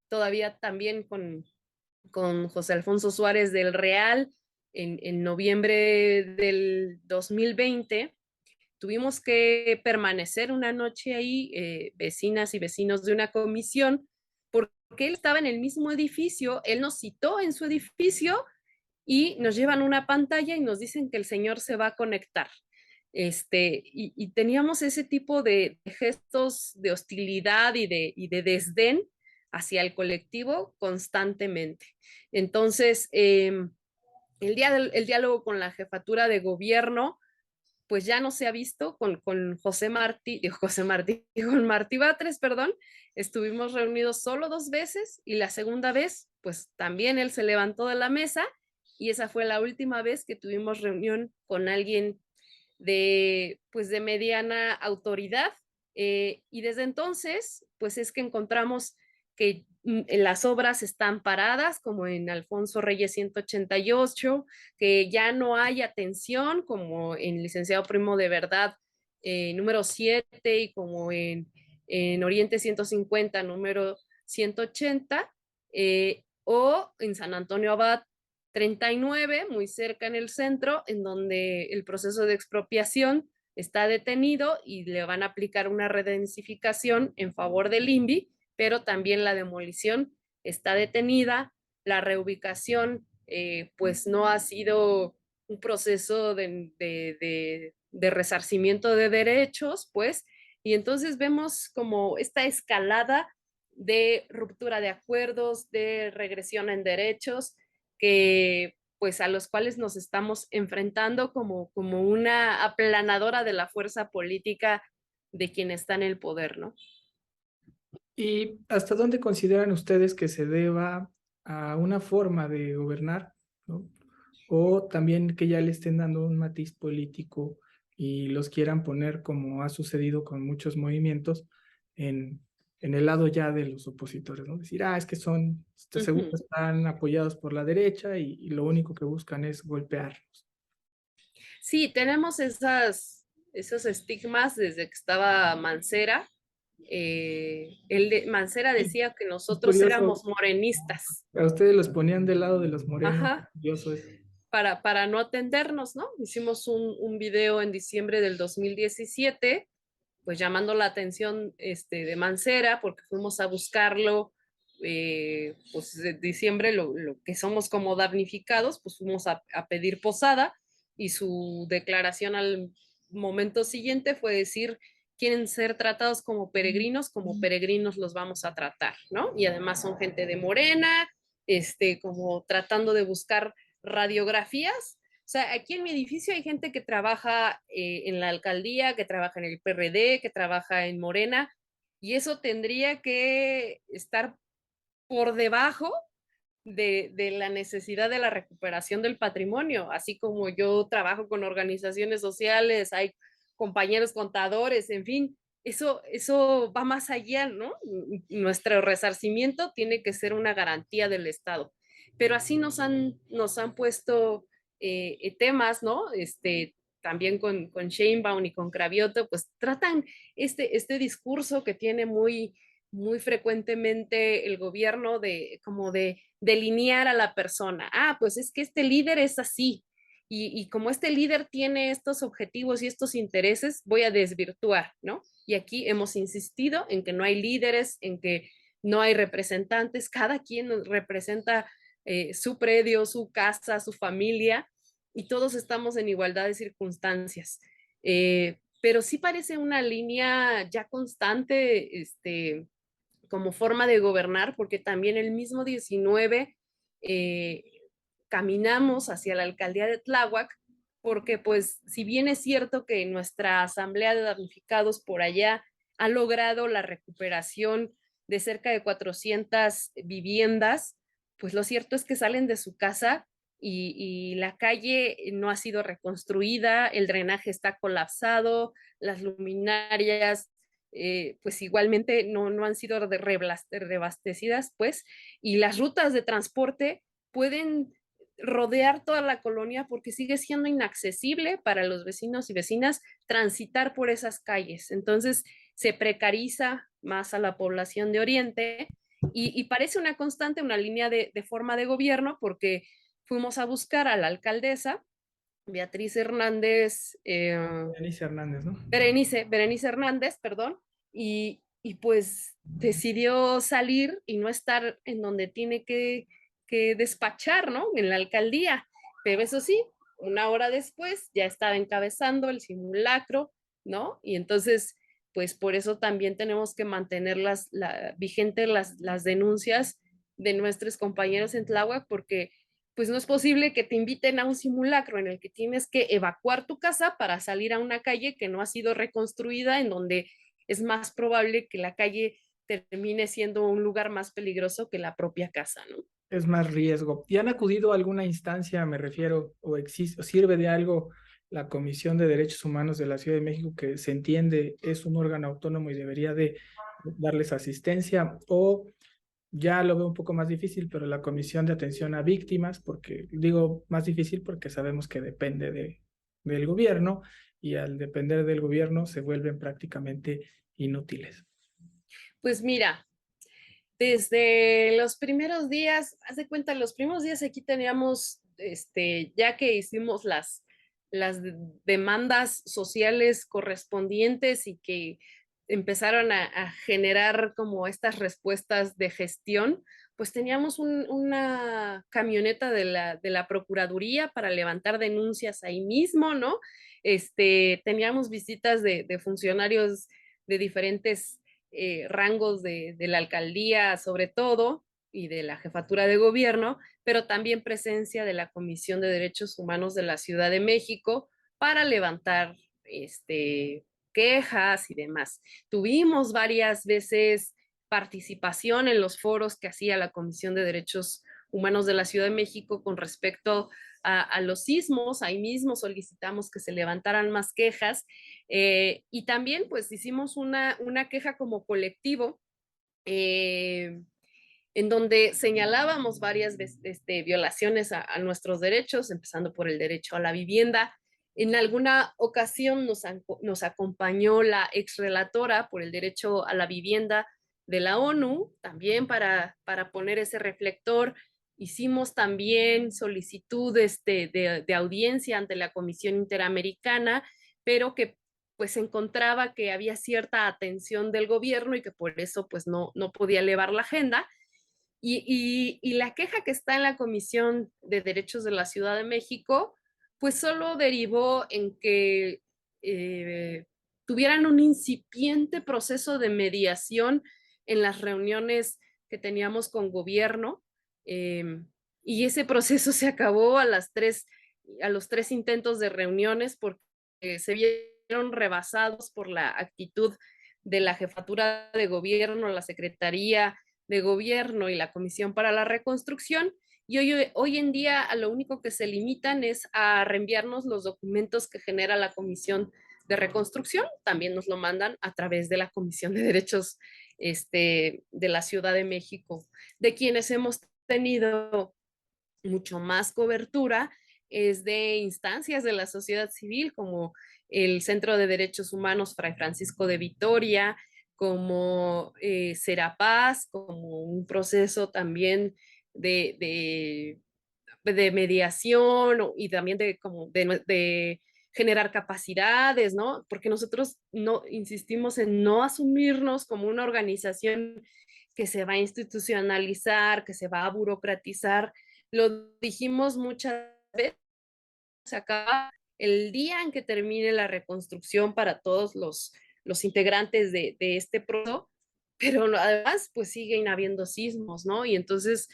B: Todavía también con José Alfonso Suárez del Real, en noviembre del 2020, tuvimos que permanecer una noche ahí, vecinas y vecinos de una comisión, porque él estaba en el mismo edificio, él nos citó en su edificio y nos llevan una pantalla y nos dicen que el señor se va a conectar. Y teníamos ese tipo de gestos de hostilidad y de desdén hacia el colectivo constantemente. Entonces, el diálogo con la jefatura de gobierno, pues ya no se ha visto con con Martí Batres, perdón. Estuvimos reunidos solo 2 veces y la segunda vez, pues también él se levantó de la mesa y esa fue la última vez que tuvimos reunión con alguien pues de mediana autoridad. Y desde entonces, pues es que encontramos que las obras están paradas, como en Alfonso Reyes 188, que ya no hay atención, como en Licenciado Primo de Verdad número 7 y como en Oriente 150 número 180, o en San Antonio Abad 39, muy cerca en el centro, en donde el proceso de expropiación está detenido y le van a aplicar una redensificación en favor del INVI, pero también la demolición está detenida, la reubicación pues no ha sido un proceso de resarcimiento de derechos, pues, y entonces vemos como esta escalada de ruptura de acuerdos, de regresión en derechos, que pues a los cuales nos estamos enfrentando como una aplanadora de la fuerza política de quien está en el poder, ¿no?
A: ¿Y hasta dónde consideran ustedes que se deba a una forma de gobernar, ¿no? O también que ya le estén dando un matiz político y los quieran poner, como ha sucedido con muchos movimientos, en en el lado ya de los opositores, ¿no? Decir, es que son, seguro
B: Ujú.
A: están apoyados por la derecha y lo único que buscan es golpearnos.
B: Sí, tenemos esos estigmas desde que estaba Mancera. Mancera
A: Sí,
B: decía que
A: es
B: nosotros
A: curioso,
B: éramos morenistas,
A: a ustedes los ponían del lado de los morenos,
B: ajá,
A: curioso eso.
B: para no atendernos, ¿no? Hicimos un video en diciembre del 2017, pues llamando la atención de Mancera, porque fuimos a buscarlo, pues de diciembre, lo que somos como damnificados, pues fuimos a pedir posada, y su declaración al momento siguiente fue decir: quieren ser tratados como peregrinos los vamos a tratar, ¿no? Y además son gente de Morena, como tratando de buscar radiografías. O sea, aquí en mi edificio hay gente que trabaja en la alcaldía, que trabaja en el PRD, que trabaja en Morena, y eso tendría que estar por debajo de la necesidad de la recuperación del patrimonio. Así como yo trabajo con organizaciones sociales, hay compañeros contadores, en fin, eso va más allá, ¿no? Nuestro resarcimiento tiene que ser una garantía del Estado. Pero así nos han puesto temas, ¿no? También con Sheinbaum y con Cravioto, pues tratan este discurso que tiene muy frecuentemente el gobierno de como de delinear a la persona. Pues es que este líder es así, y como este líder tiene estos objetivos y estos intereses, voy a desvirtuar, ¿no? Y aquí hemos insistido en que no hay líderes, en que no hay representantes, cada quien representa su predio, su casa, su familia, y todos estamos en igualdad de circunstancias. Pero sí parece una línea ya constante, como forma de gobernar, porque también el mismo 19 eh, caminamos hacia la alcaldía de Tláhuac, porque pues si bien es cierto que nuestra asamblea de damnificados por allá ha logrado la recuperación de cerca de 400 viviendas, pues lo cierto es que salen de su casa y la calle no ha sido reconstruida, el drenaje está colapsado, las luminarias pues igualmente no han sido rebastecidas, pues, y las rutas de transporte pueden rodear toda la colonia porque sigue siendo inaccesible para los vecinos y vecinas transitar por esas calles. Entonces se precariza más a la población de Oriente, y parece una constante, una línea de forma de gobierno, porque fuimos a buscar a la alcaldesa, Beatriz Hernández,
A: Denise Hernández, ¿no?
B: Berenice Hernández, perdón, y pues decidió salir y no estar en donde tiene que despachar, ¿no? En la alcaldía. Pero eso sí, una hora después ya estaba encabezando el simulacro, ¿no? Y entonces, pues por eso también tenemos que mantener vigentes las denuncias de nuestros compañeros en Tláhuac, porque pues no es posible que te inviten a un simulacro en el que tienes que evacuar tu casa para salir a una calle que no ha sido reconstruida, en donde es más probable que la calle termine siendo un lugar más peligroso que la propia casa, ¿no?
A: Es más riesgo. ¿Y han acudido a alguna instancia, me refiero, o existe, o sirve de algo la Comisión de Derechos Humanos de la Ciudad de México, que se entiende es un órgano autónomo y debería de darles asistencia? O ya lo veo un poco más difícil, pero la Comisión de Atención a Víctimas, porque digo más difícil porque sabemos que depende del gobierno, y al depender del gobierno se vuelven prácticamente inútiles.
B: Pues mira, desde los primeros días, haz de cuenta, los primeros días aquí teníamos, ya que hicimos las demandas sociales correspondientes y que empezaron a generar como estas respuestas de gestión, pues teníamos una camioneta de la Procuraduría para levantar denuncias ahí mismo, ¿no? Teníamos visitas de funcionarios de diferentes rangos de la alcaldía sobre todo, y de la jefatura de gobierno, pero también presencia de la Comisión de Derechos Humanos de la Ciudad de México para levantar quejas y demás. Tuvimos varias veces participación en los foros que hacía la Comisión de Derechos Humanos de la Ciudad de México con respecto a los sismos. Ahí mismo solicitamos que se levantaran más quejas, y también pues hicimos una queja como colectivo eh, en donde señalábamos varias violaciones a nuestros derechos, empezando por el derecho a la vivienda. En alguna ocasión nos acompañó la exrelatora por el derecho a la vivienda de la ONU, también para poner ese reflector. Hicimos también solicitud de audiencia ante la Comisión Interamericana, pero que pues encontraba que había cierta atención del gobierno y que por eso pues no podía elevar la agenda. Y la queja que está en la Comisión de Derechos de la Ciudad de México, pues solo derivó en que tuvieran un incipiente proceso de mediación en las reuniones que teníamos con gobierno, y ese proceso se acabó a los tres intentos de reuniones porque se vieron rebasados por la actitud de la jefatura de gobierno, la secretaría de Gobierno y la Comisión para la Reconstrucción, y hoy en día a lo único que se limitan es a reenviarnos los documentos que genera la Comisión de Reconstrucción. También nos lo mandan a través de la Comisión de Derechos de la Ciudad de México. De quienes hemos tenido mucho más cobertura es de instancias de la sociedad civil, como el Centro de Derechos Humanos Fray Francisco de Vitoria, como Serapaz, como un proceso también de, de mediación y también de generar capacidades, ¿no? Porque nosotros no insistimos en no asumirnos como una organización que se va a institucionalizar, que se va a burocratizar. Lo dijimos muchas veces, se acaba el día en que termine la reconstrucción para todos los integrantes de este proceso, pero además pues siguen habiendo sismos, ¿no? Y entonces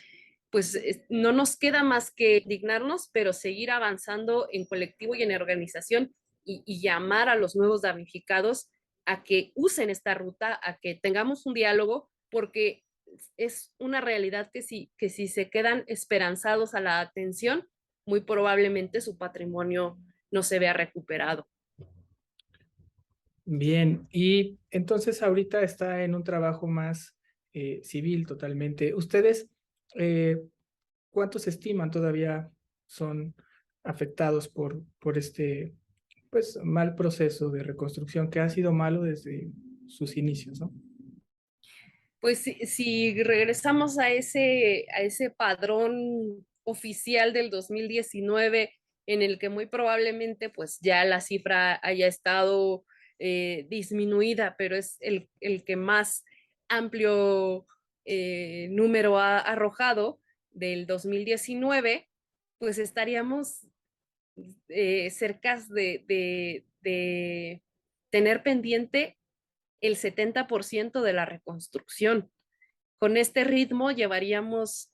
B: pues no nos queda más que dignarnos, pero seguir avanzando en colectivo y en organización y llamar a los nuevos damnificados a que usen esta ruta, a que tengamos un diálogo, porque es una realidad que si se quedan esperanzados a la atención, muy probablemente su patrimonio no se vea recuperado.
A: Bien, y entonces ahorita está en un trabajo más civil totalmente. ¿Ustedes cuántos estiman todavía son afectados por este pues mal proceso de reconstrucción que ha sido malo desde sus inicios, ¿no?
B: Pues si regresamos a ese padrón oficial del 2019, en el que muy probablemente pues ya la cifra haya estado disminuida, pero es el que más amplio número ha arrojado del 2019, pues estaríamos cerca de tener pendiente el 70% de la reconstrucción. Con este ritmo llevaríamos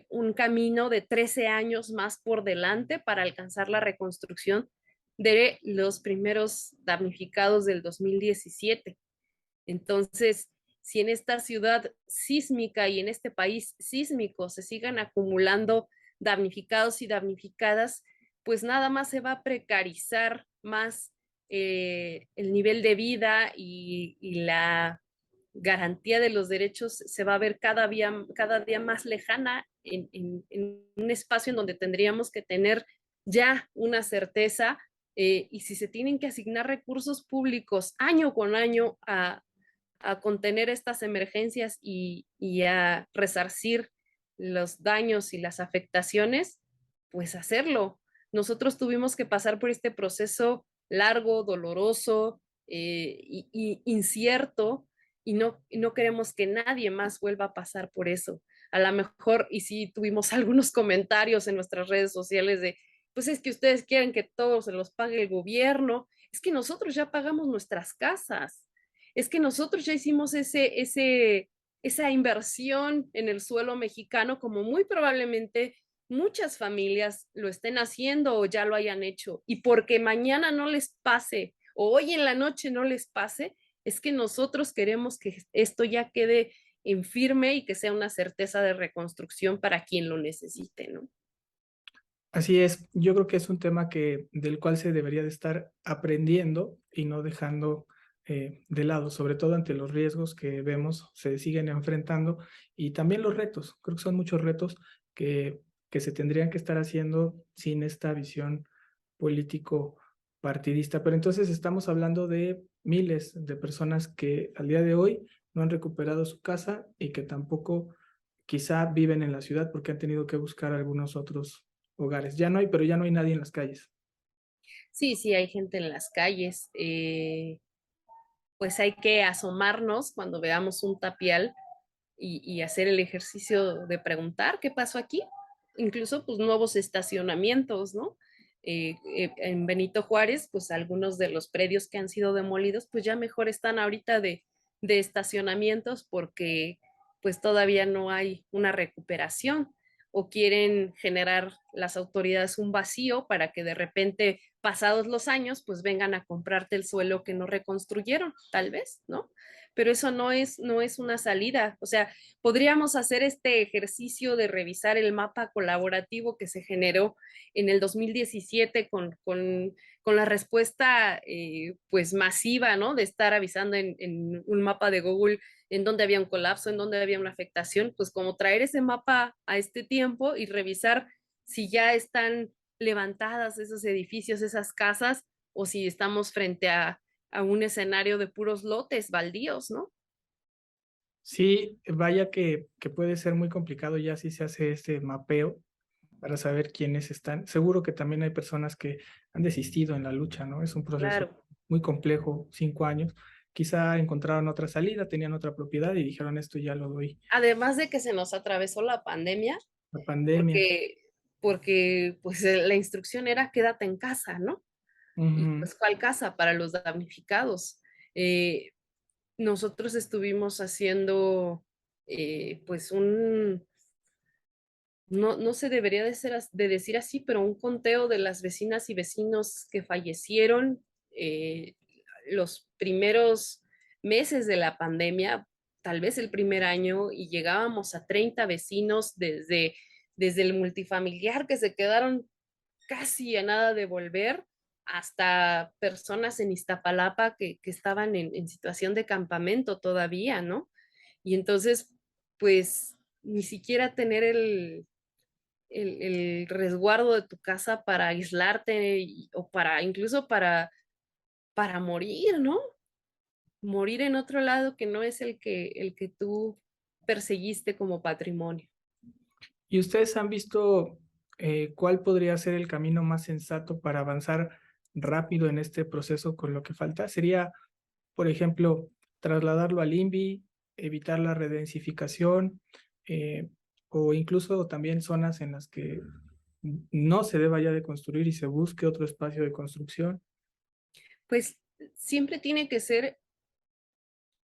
B: un camino de 13 años más por delante para alcanzar la reconstrucción de los primeros damnificados del 2017. Entonces, si en esta ciudad sísmica y en este país sísmico se sigan acumulando damnificados y damnificadas, pues nada más se va a precarizar más el nivel de vida y la garantía de los derechos se va a ver cada día más lejana en un espacio en donde tendríamos que tener ya una certeza, y si se tienen que asignar recursos públicos año con año a contener estas emergencias y a resarcir los daños y las afectaciones, pues hacerlo. Nosotros tuvimos que pasar por este proceso largo, doloroso y incierto, y no queremos que nadie más vuelva a pasar por eso. A lo mejor, y sí tuvimos algunos comentarios en nuestras redes sociales de, pues es que ustedes quieren que todo se los pague el gobierno, es que nosotros ya pagamos nuestras casas, es que nosotros ya hicimos esa inversión en el suelo mexicano, como muy probablemente muchas familias lo estén haciendo o ya lo hayan hecho. Y porque mañana no les pase o hoy en la noche no les pase, es que nosotros queremos que esto ya quede en firme y que sea una certeza de reconstrucción para quien lo necesite, ¿no?
A: Así es, yo creo que es un tema del cual se debería de estar aprendiendo y no dejando de lado, sobre todo ante los riesgos que vemos se siguen enfrentando y también los retos. Creo que son muchos retos que se tendrían que estar haciendo sin esta visión político partidista. Pero entonces estamos hablando de miles de personas que al día de hoy no han recuperado su casa y que tampoco quizá viven en la ciudad porque han tenido que buscar algunos otros hogares. Ya no hay, pero ya no hay nadie en las calles.
B: Sí, sí, hay gente en las calles. Pues hay que asomarnos cuando veamos un tapial y hacer el ejercicio de preguntar qué pasó aquí. Incluso pues nuevos estacionamientos, ¿no? En Benito Juárez, pues algunos de los predios que han sido demolidos, pues ya mejor están ahorita de estacionamientos porque pues todavía no hay una recuperación o quieren generar las autoridades un vacío para que de repente, pasados los años, pues vengan a comprarte el suelo que no reconstruyeron, tal vez, ¿no? Pero eso no es una salida. O sea, podríamos hacer este ejercicio de revisar el mapa colaborativo que se generó en el 2017 con la respuesta pues masiva, ¿no? De estar avisando en un mapa de Google en donde había un colapso, en donde había una afectación, pues como traer ese mapa a este tiempo y revisar si ya están levantadas esos edificios, esas casas, o si estamos frente a un escenario de puros lotes baldíos, ¿no?
A: Sí, vaya que puede ser muy complicado ya si se hace este mapeo para saber quiénes están. Seguro que también hay personas que han desistido en la lucha, ¿no? Es un proceso
B: Claro.
A: muy complejo, 5 años. Quizá encontraron otra salida, tenían otra propiedad y dijeron esto ya lo doy.
B: Además de que se nos atravesó la pandemia,
A: La pandemia.
B: porque, porque pues la instrucción era quédate en casa, ¿no? Y
A: Ujú.
B: pues, ¿cuál casa para los damnificados? Eh, Nosotros estuvimos haciendo, pues, no se debería de decir así, pero un conteo de las vecinas y vecinos que fallecieron eh, los primeros meses de la pandemia, tal vez el primer año, y llegábamos a 30 vecinos desde el multifamiliar que se quedaron casi a nada de volver, hasta personas en Iztapalapa que estaban en situación de campamento todavía, ¿no? Y entonces, pues, ni siquiera tener el resguardo de tu casa para aislarte o para incluso para morir, ¿no? Morir en otro lado que no es el que tú perseguiste como patrimonio.
A: ¿Y ustedes han visto cuál podría ser el camino más sensato para avanzar rápido en este proceso con lo que falta? ¿Sería, por ejemplo, trasladarlo al INVI, evitar la redensificación, eh, o incluso también zonas en las que no se deba ya de construir y se busque otro espacio de construcción?
B: Pues siempre tiene que ser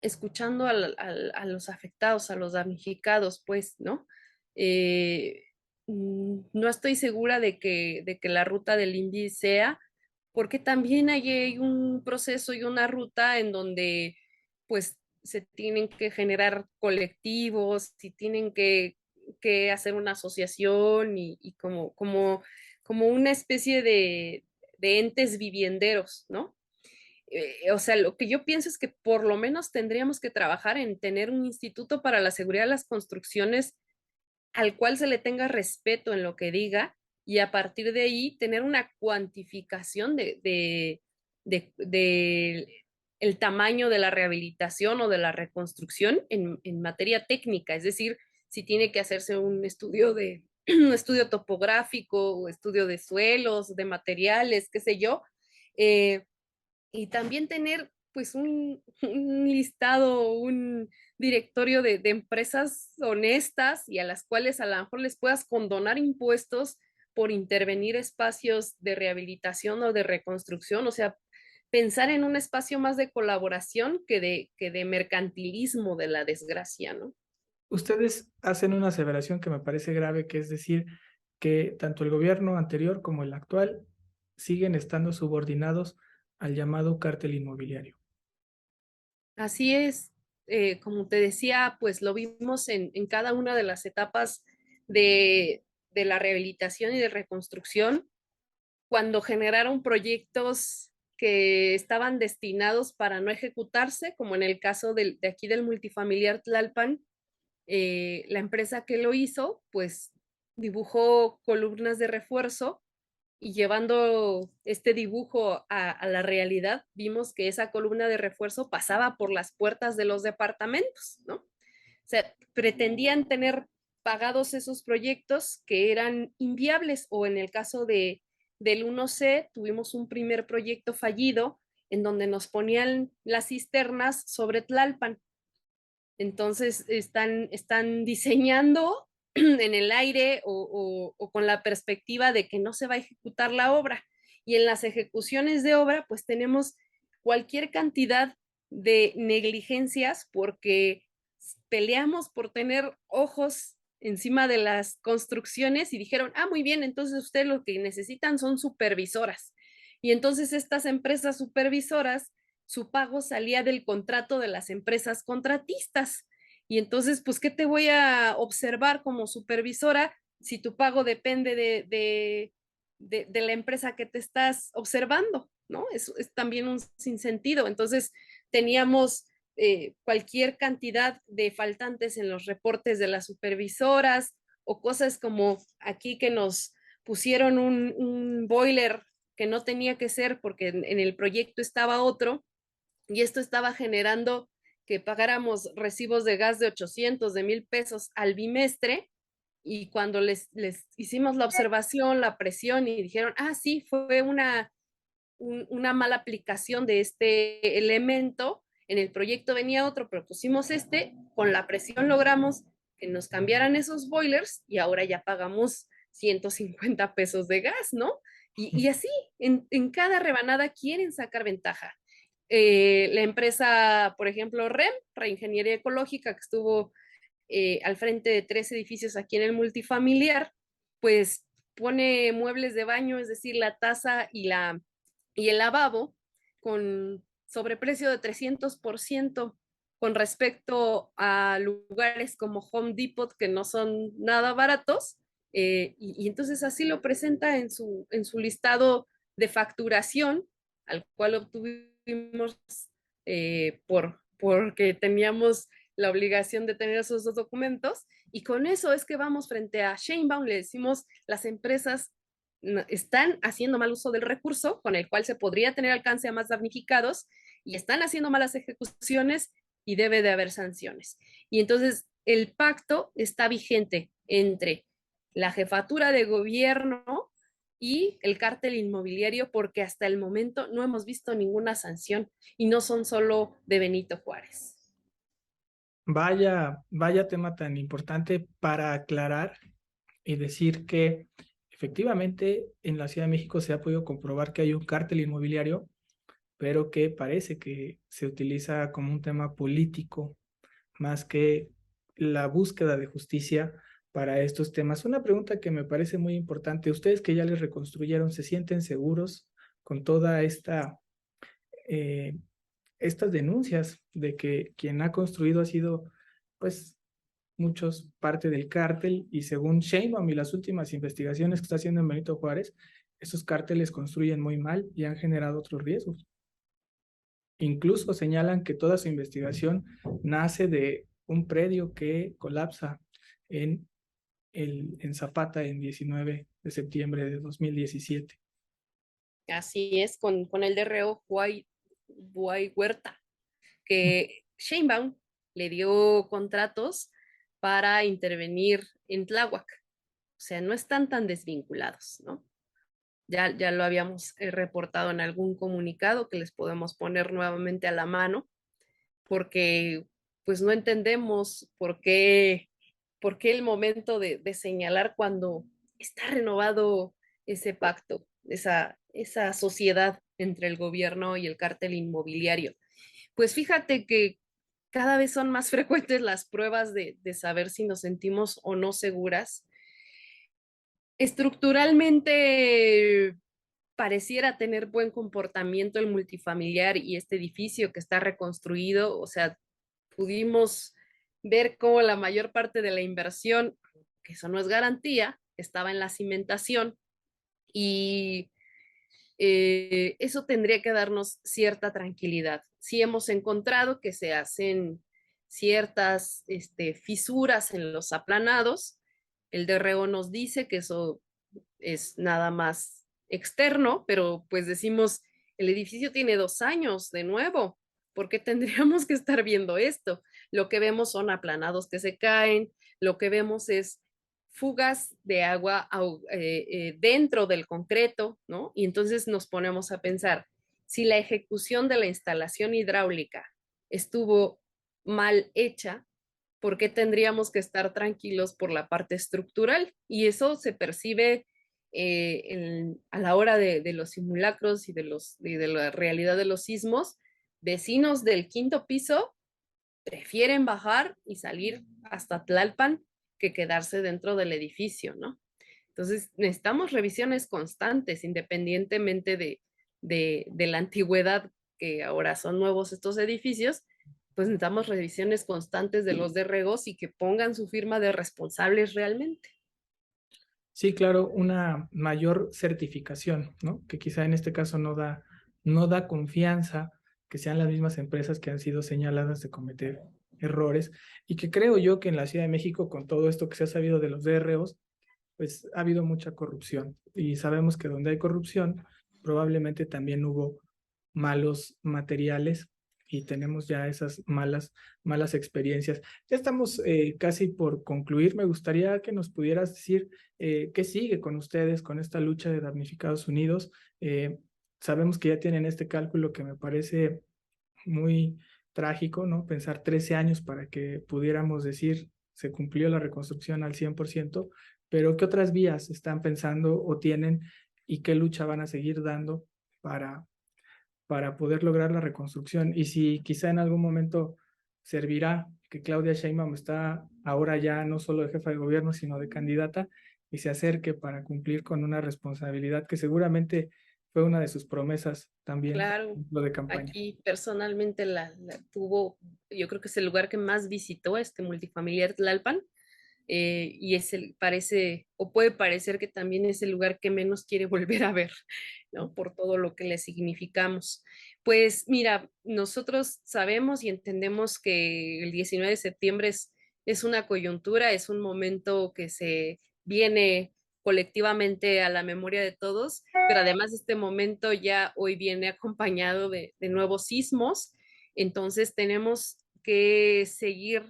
B: escuchando a los afectados, a los damnificados, pues, ¿no? Eh, no estoy segura de que la ruta del INVI sea, porque también hay un proceso y una ruta en donde, pues, se tienen que generar colectivos, y tienen que hacer una asociación y como una especie de entes vivienderos, ¿no? O sea, lo que yo pienso es que por lo menos tendríamos que trabajar en tener un instituto para la seguridad de las construcciones al cual se le tenga respeto en lo que diga y a partir de ahí tener una cuantificación de el tamaño de la rehabilitación o de la reconstrucción en materia técnica, es decir, si tiene que hacerse un estudio un estudio topográfico o estudio de suelos, de materiales, qué sé yo, eh, y también tener pues un listado, un directorio de empresas honestas y a las cuales a lo mejor les puedas condonar impuestos por intervenir espacios de rehabilitación o de reconstrucción, o sea, pensar en un espacio más de colaboración que de mercantilismo de la desgracia, ¿no?
A: Ustedes hacen una aseveración que me parece grave, que es decir, que tanto el gobierno anterior como el actual siguen estando subordinados al llamado cártel inmobiliario.
B: Así es, como te decía, pues lo vimos en cada una de las etapas de la rehabilitación y de reconstrucción, cuando generaron proyectos que estaban destinados para no ejecutarse, como en el caso de aquí del multifamiliar Tlalpan. La empresa que lo hizo, pues dibujó columnas de refuerzo y llevando este dibujo a la realidad, vimos que esa columna de refuerzo pasaba por las puertas de los departamentos, ¿no? O sea, pretendían tener pagados esos proyectos que eran inviables, o en el caso del 1C tuvimos un primer proyecto fallido en donde nos ponían las cisternas sobre Tlalpan. Entonces están diseñando en el aire o con la perspectiva de que no se va a ejecutar la obra. Y en las ejecuciones de obra, pues tenemos cualquier cantidad de negligencias porque peleamos por tener ojos encima de las construcciones y dijeron, ah, muy bien, entonces ustedes lo que necesitan son supervisoras. Y entonces estas empresas supervisoras, su pago salía del contrato de las empresas contratistas. Y entonces, pues, ¿qué te voy a observar como supervisora si tu pago depende de la empresa que te estás observando? ¿No? Es también un sinsentido. Entonces, teníamos cualquier cantidad de faltantes en los reportes de las supervisoras o cosas como aquí que nos pusieron un boiler que no tenía que ser porque en el proyecto estaba otro, y esto estaba generando que pagáramos recibos de gas de 800, de 1000 pesos al bimestre. Y cuando les hicimos la observación, la presión y dijeron, ah, sí, fue una mala aplicación de este elemento, en el proyecto venía otro, pero pusimos este, con la presión logramos que nos cambiaran esos boilers y ahora ya pagamos 150 pesos de gas, ¿no? Y así, en cada rebanada quieren sacar ventaja. La empresa, por ejemplo, Reingeniería Ecológica, que estuvo al frente de 3 edificios aquí en el multifamiliar, pues pone muebles de baño, es decir, la taza y el lavabo, con sobreprecio de 300% con respecto a lugares como Home Depot, que no son nada baratos. Y entonces así lo presenta en su listado de facturación, al cual obtuvimos porque teníamos la obligación de tener esos dos documentos, y con eso es que vamos frente a Sheinbaum, le decimos, las empresas están haciendo mal uso del recurso con el cual se podría tener alcance a más damnificados y están haciendo malas ejecuciones y debe de haber sanciones. Y entonces el pacto está vigente entre la jefatura de gobierno y el cártel inmobiliario, porque hasta el momento no hemos visto ninguna sanción y no son solo de Benito Juárez.
A: Vaya tema tan importante para aclarar y decir que efectivamente en la Ciudad de México se ha podido comprobar que hay un cártel inmobiliario, pero que parece que se utiliza como un tema político más que la búsqueda de justicia para estos temas. Una pregunta que me parece muy importante: ustedes que ya les reconstruyeron, ¿se sienten seguros con toda eh, estas denuncias de que quien ha construido ha sido, pues, muchos parte del cártel? Y según Sheinbaum y las últimas investigaciones que está haciendo en Benito Juárez, esos cárteles construyen muy mal y han generado otros riesgos. Incluso señalan que toda su investigación nace de un predio que colapsa en Zapata en 19 de septiembre de 2017.
B: Así es, con el DRO Buay Huerta, que Sheinbaum le dio contratos para intervenir en Tláhuac. O sea, no están tan desvinculados, ¿no? Ya lo habíamos reportado en algún comunicado que les podemos poner nuevamente a la mano, porque pues no entendemos por qué el momento de señalar cuando está renovado ese pacto, esa sociedad entre el gobierno y el cártel inmobiliario. Pues fíjate que cada vez son más frecuentes las pruebas de saber si nos sentimos o no seguras. Estructuralmente pareciera tener buen comportamiento el multifamiliar y este edificio que está reconstruido. O sea, pudimos ver cómo la mayor parte de la inversión, que eso no es garantía, estaba en la cimentación, y eso tendría que darnos cierta tranquilidad. Si hemos encontrado que se hacen ciertas fisuras en los aplanados, el DRO nos dice que eso es nada más externo, pero pues decimos, el edificio tiene 2 años de nuevo, ¿por qué tendríamos que estar viendo esto? Lo que vemos son aplanados que se caen, lo que vemos es fugas de agua dentro del concreto, ¿no? Y entonces nos ponemos a pensar, si la ejecución de la instalación hidráulica estuvo mal hecha, ¿por qué tendríamos que estar tranquilos por la parte estructural? Y eso se percibe a la hora de los simulacros y de la realidad de los sismos. Vecinos del quinto piso prefieren bajar y salir hasta Tlalpan que quedarse dentro del edificio, ¿no? Entonces, necesitamos revisiones constantes, independientemente de la antigüedad, que ahora son nuevos estos edificios, pues necesitamos revisiones constantes de los DRGOs y que pongan su firma de responsables realmente.
A: Sí, claro, una mayor certificación, ¿no? Que quizá en este caso no da confianza que sean las mismas empresas que han sido señaladas de cometer errores y que creo yo que en la Ciudad de México, con todo esto que se ha sabido de los DROs, pues ha habido mucha corrupción y sabemos que donde hay corrupción probablemente también hubo malos materiales y tenemos ya esas malas experiencias. Ya estamos casi por concluir. Me gustaría que nos pudieras decir qué sigue con ustedes, con esta lucha de damnificados unidos. Sabemos que ya tienen este cálculo que me parece muy trágico, ¿no? Pensar 13 años para que pudiéramos decir se cumplió la reconstrucción al 100%, pero ¿qué otras vías están pensando o tienen y qué lucha van a seguir dando para, para poder lograr la reconstrucción? Y si quizá en algún momento servirá que Claudia Sheinbaum está ahora ya no solo de jefa de gobierno, sino de candidata y se acerque para cumplir con una responsabilidad que seguramente fue una de sus promesas también,
B: Claro,
A: lo de campaña.
B: aquí personalmente la tuvo, yo creo que es el lugar que más visitó este multifamiliar Tlalpan, y parece, o puede parecer que también es el lugar que menos quiere volver a ver, ¿no? Por todo lo que le significamos. Pues mira, nosotros sabemos y entendemos que el 19 de septiembre es una coyuntura, es un momento que se viene colectivamente a la memoria de todos, pero además este momento ya hoy viene acompañado de nuevos sismos, entonces tenemos que seguir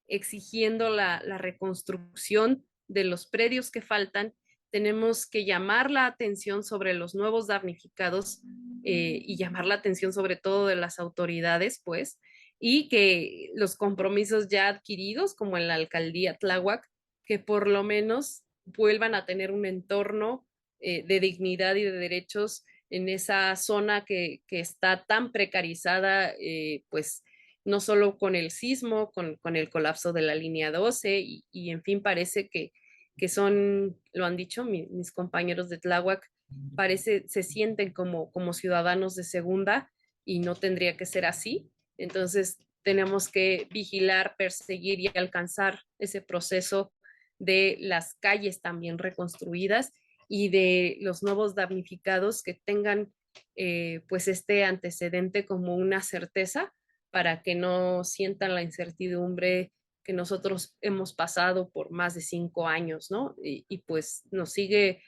B: exigiendo la reconstrucción de los predios que faltan, tenemos que llamar la atención sobre los nuevos damnificados, y llamar la atención sobre todo de las autoridades, pues, y que los compromisos ya adquiridos, como en la alcaldía Tláhuac, que por lo menos vuelvan a tener un entorno de dignidad y de derechos en esa zona que está tan precarizada, pues no solo con el sismo, con el colapso de la línea 12 y en fin, parece que son, lo han dicho mis compañeros de Tláhuac, parece, se sienten como ciudadanos de segunda y no tendría que ser así. Entonces, tenemos que vigilar, perseguir y alcanzar ese proceso de las calles también reconstruidas y de los nuevos damnificados que tengan pues este antecedente como una certeza para que no sientan la incertidumbre que nosotros hemos pasado por más de 5 años, ¿no? Y pues nos sigue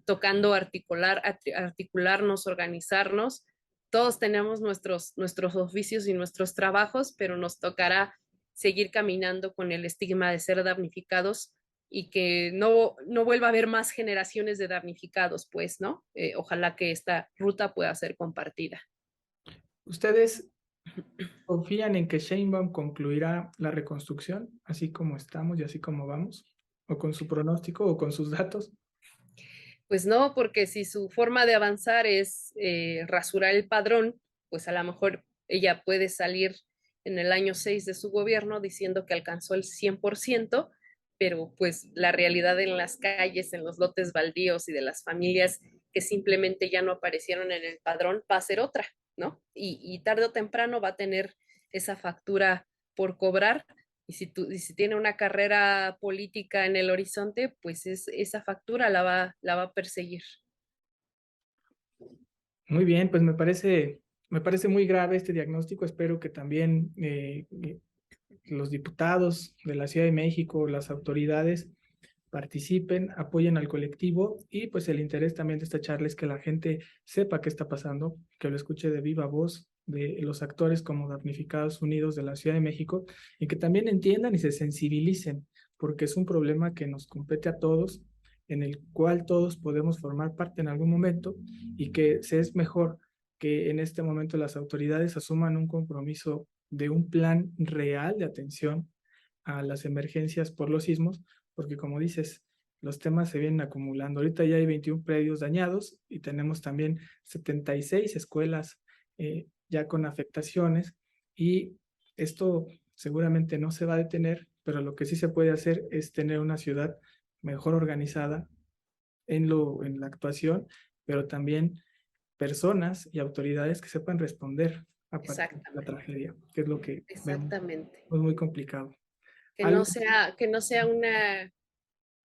B: tocando articularnos, organizarnos. Todos tenemos nuestros oficios y nuestros trabajos, pero nos tocará seguir caminando con el estigma de ser damnificados y que no vuelva a haber más generaciones de damnificados, pues, ¿no? Ojalá que esta ruta pueda ser compartida.
A: ¿Ustedes confían en que Sheinbaum concluirá la reconstrucción, así como estamos y así como vamos? ¿O con su pronóstico o con sus datos?
B: Pues no, porque si su forma de avanzar es rasurar el padrón, pues a lo mejor ella puede salir en el año 6 de su gobierno diciendo que alcanzó el 100%, pero pues la realidad en las calles, en los lotes baldíos y de las familias que simplemente ya no aparecieron en el padrón va a ser otra, ¿no? Y tarde o temprano va a tener esa factura por cobrar y si tiene una carrera política en el horizonte, pues esa factura la va a perseguir.
A: Muy bien, pues me parece muy grave este diagnóstico. Espero que también los diputados de la Ciudad de México, las autoridades participen, apoyen al colectivo y pues el interés también de esta charla es que la gente sepa qué está pasando, que lo escuche de viva voz de los actores como Damnificados Unidos de la Ciudad de México y que también entiendan y se sensibilicen, porque es un problema que nos compete a todos, en el cual todos podemos formar parte en algún momento y que se es mejor que en este momento las autoridades asuman un compromiso de un plan real de atención a las emergencias por los sismos, porque como dices, los temas se vienen acumulando. Ahorita ya hay 21 predios dañados y tenemos también 76 escuelas ya con afectaciones y esto seguramente no se va a detener, pero lo que sí se puede hacer es tener una ciudad mejor organizada en la actuación, pero también personas y autoridades que sepan responder a partir de la
B: Exactamente,
A: tragedia, que es lo que vemos
B: exactamente.
A: pues, muy complicado.
B: Que
A: Algo,
B: no sea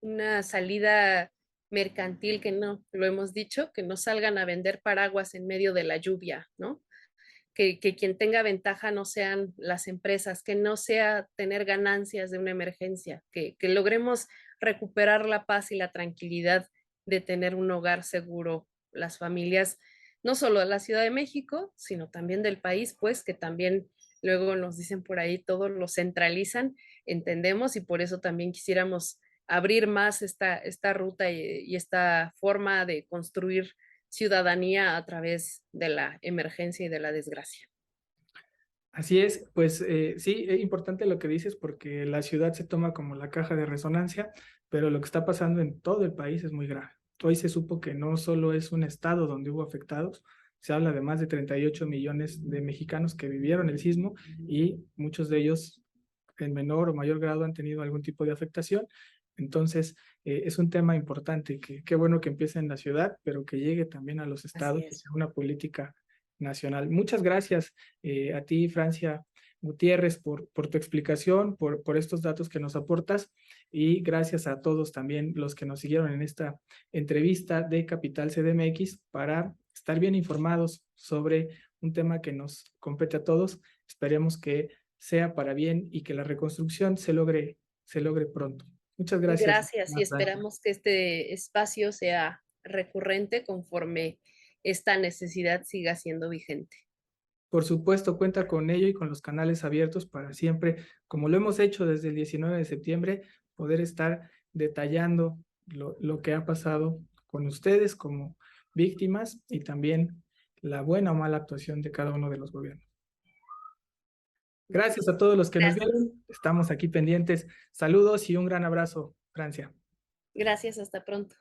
B: una salida mercantil, que no, lo hemos dicho, que no salgan a vender paraguas en medio de la lluvia, ¿no? Que quien tenga ventaja no sean las empresas, que no sea tener ganancias de una emergencia, que logremos recuperar la paz y la tranquilidad de tener un hogar seguro, las familias, no solo de la Ciudad de México, sino también del país, pues que también luego nos dicen por ahí, todo lo centralizan, entendemos y por eso también quisiéramos abrir más esta ruta y esta forma de construir ciudadanía a través de la emergencia y de la desgracia.
A: así es, pues sí, es importante lo que dices porque la ciudad se toma como la caja de resonancia, pero lo que está pasando en todo el país es muy grave. Hoy se supo que no solo es un estado donde hubo afectados, se habla de más de 38 millones de mexicanos que vivieron el sismo y muchos de ellos en menor o mayor grado han tenido algún tipo de afectación. Entonces, es un tema importante, que qué bueno que empiece en la ciudad, pero que llegue también a los
B: Así
A: estados y
B: es.
A: sea una política nacional. Muchas gracias a ti, Francia Gutiérrez, por tu explicación, por estos datos que nos aportas y gracias a todos también los que nos siguieron en esta entrevista de Capital CDMX para estar bien informados sobre un tema que nos compete a todos. Esperemos que sea para bien y que la reconstrucción se logre pronto. Muchas gracias,
B: Gracias y
A: Francia.
B: esperamos que este espacio sea recurrente conforme esta necesidad siga siendo vigente.
A: Por supuesto, cuenta con ello y con los canales abiertos para siempre, como lo hemos hecho desde el 19 de septiembre, poder estar detallando lo que ha pasado con ustedes como víctimas y también la buena o mala actuación de cada uno de los gobiernos. Gracias a todos los que nos
B: Gracias.
A: vieron. Estamos aquí pendientes. Saludos y un gran abrazo, Francia.
B: Gracias, hasta pronto.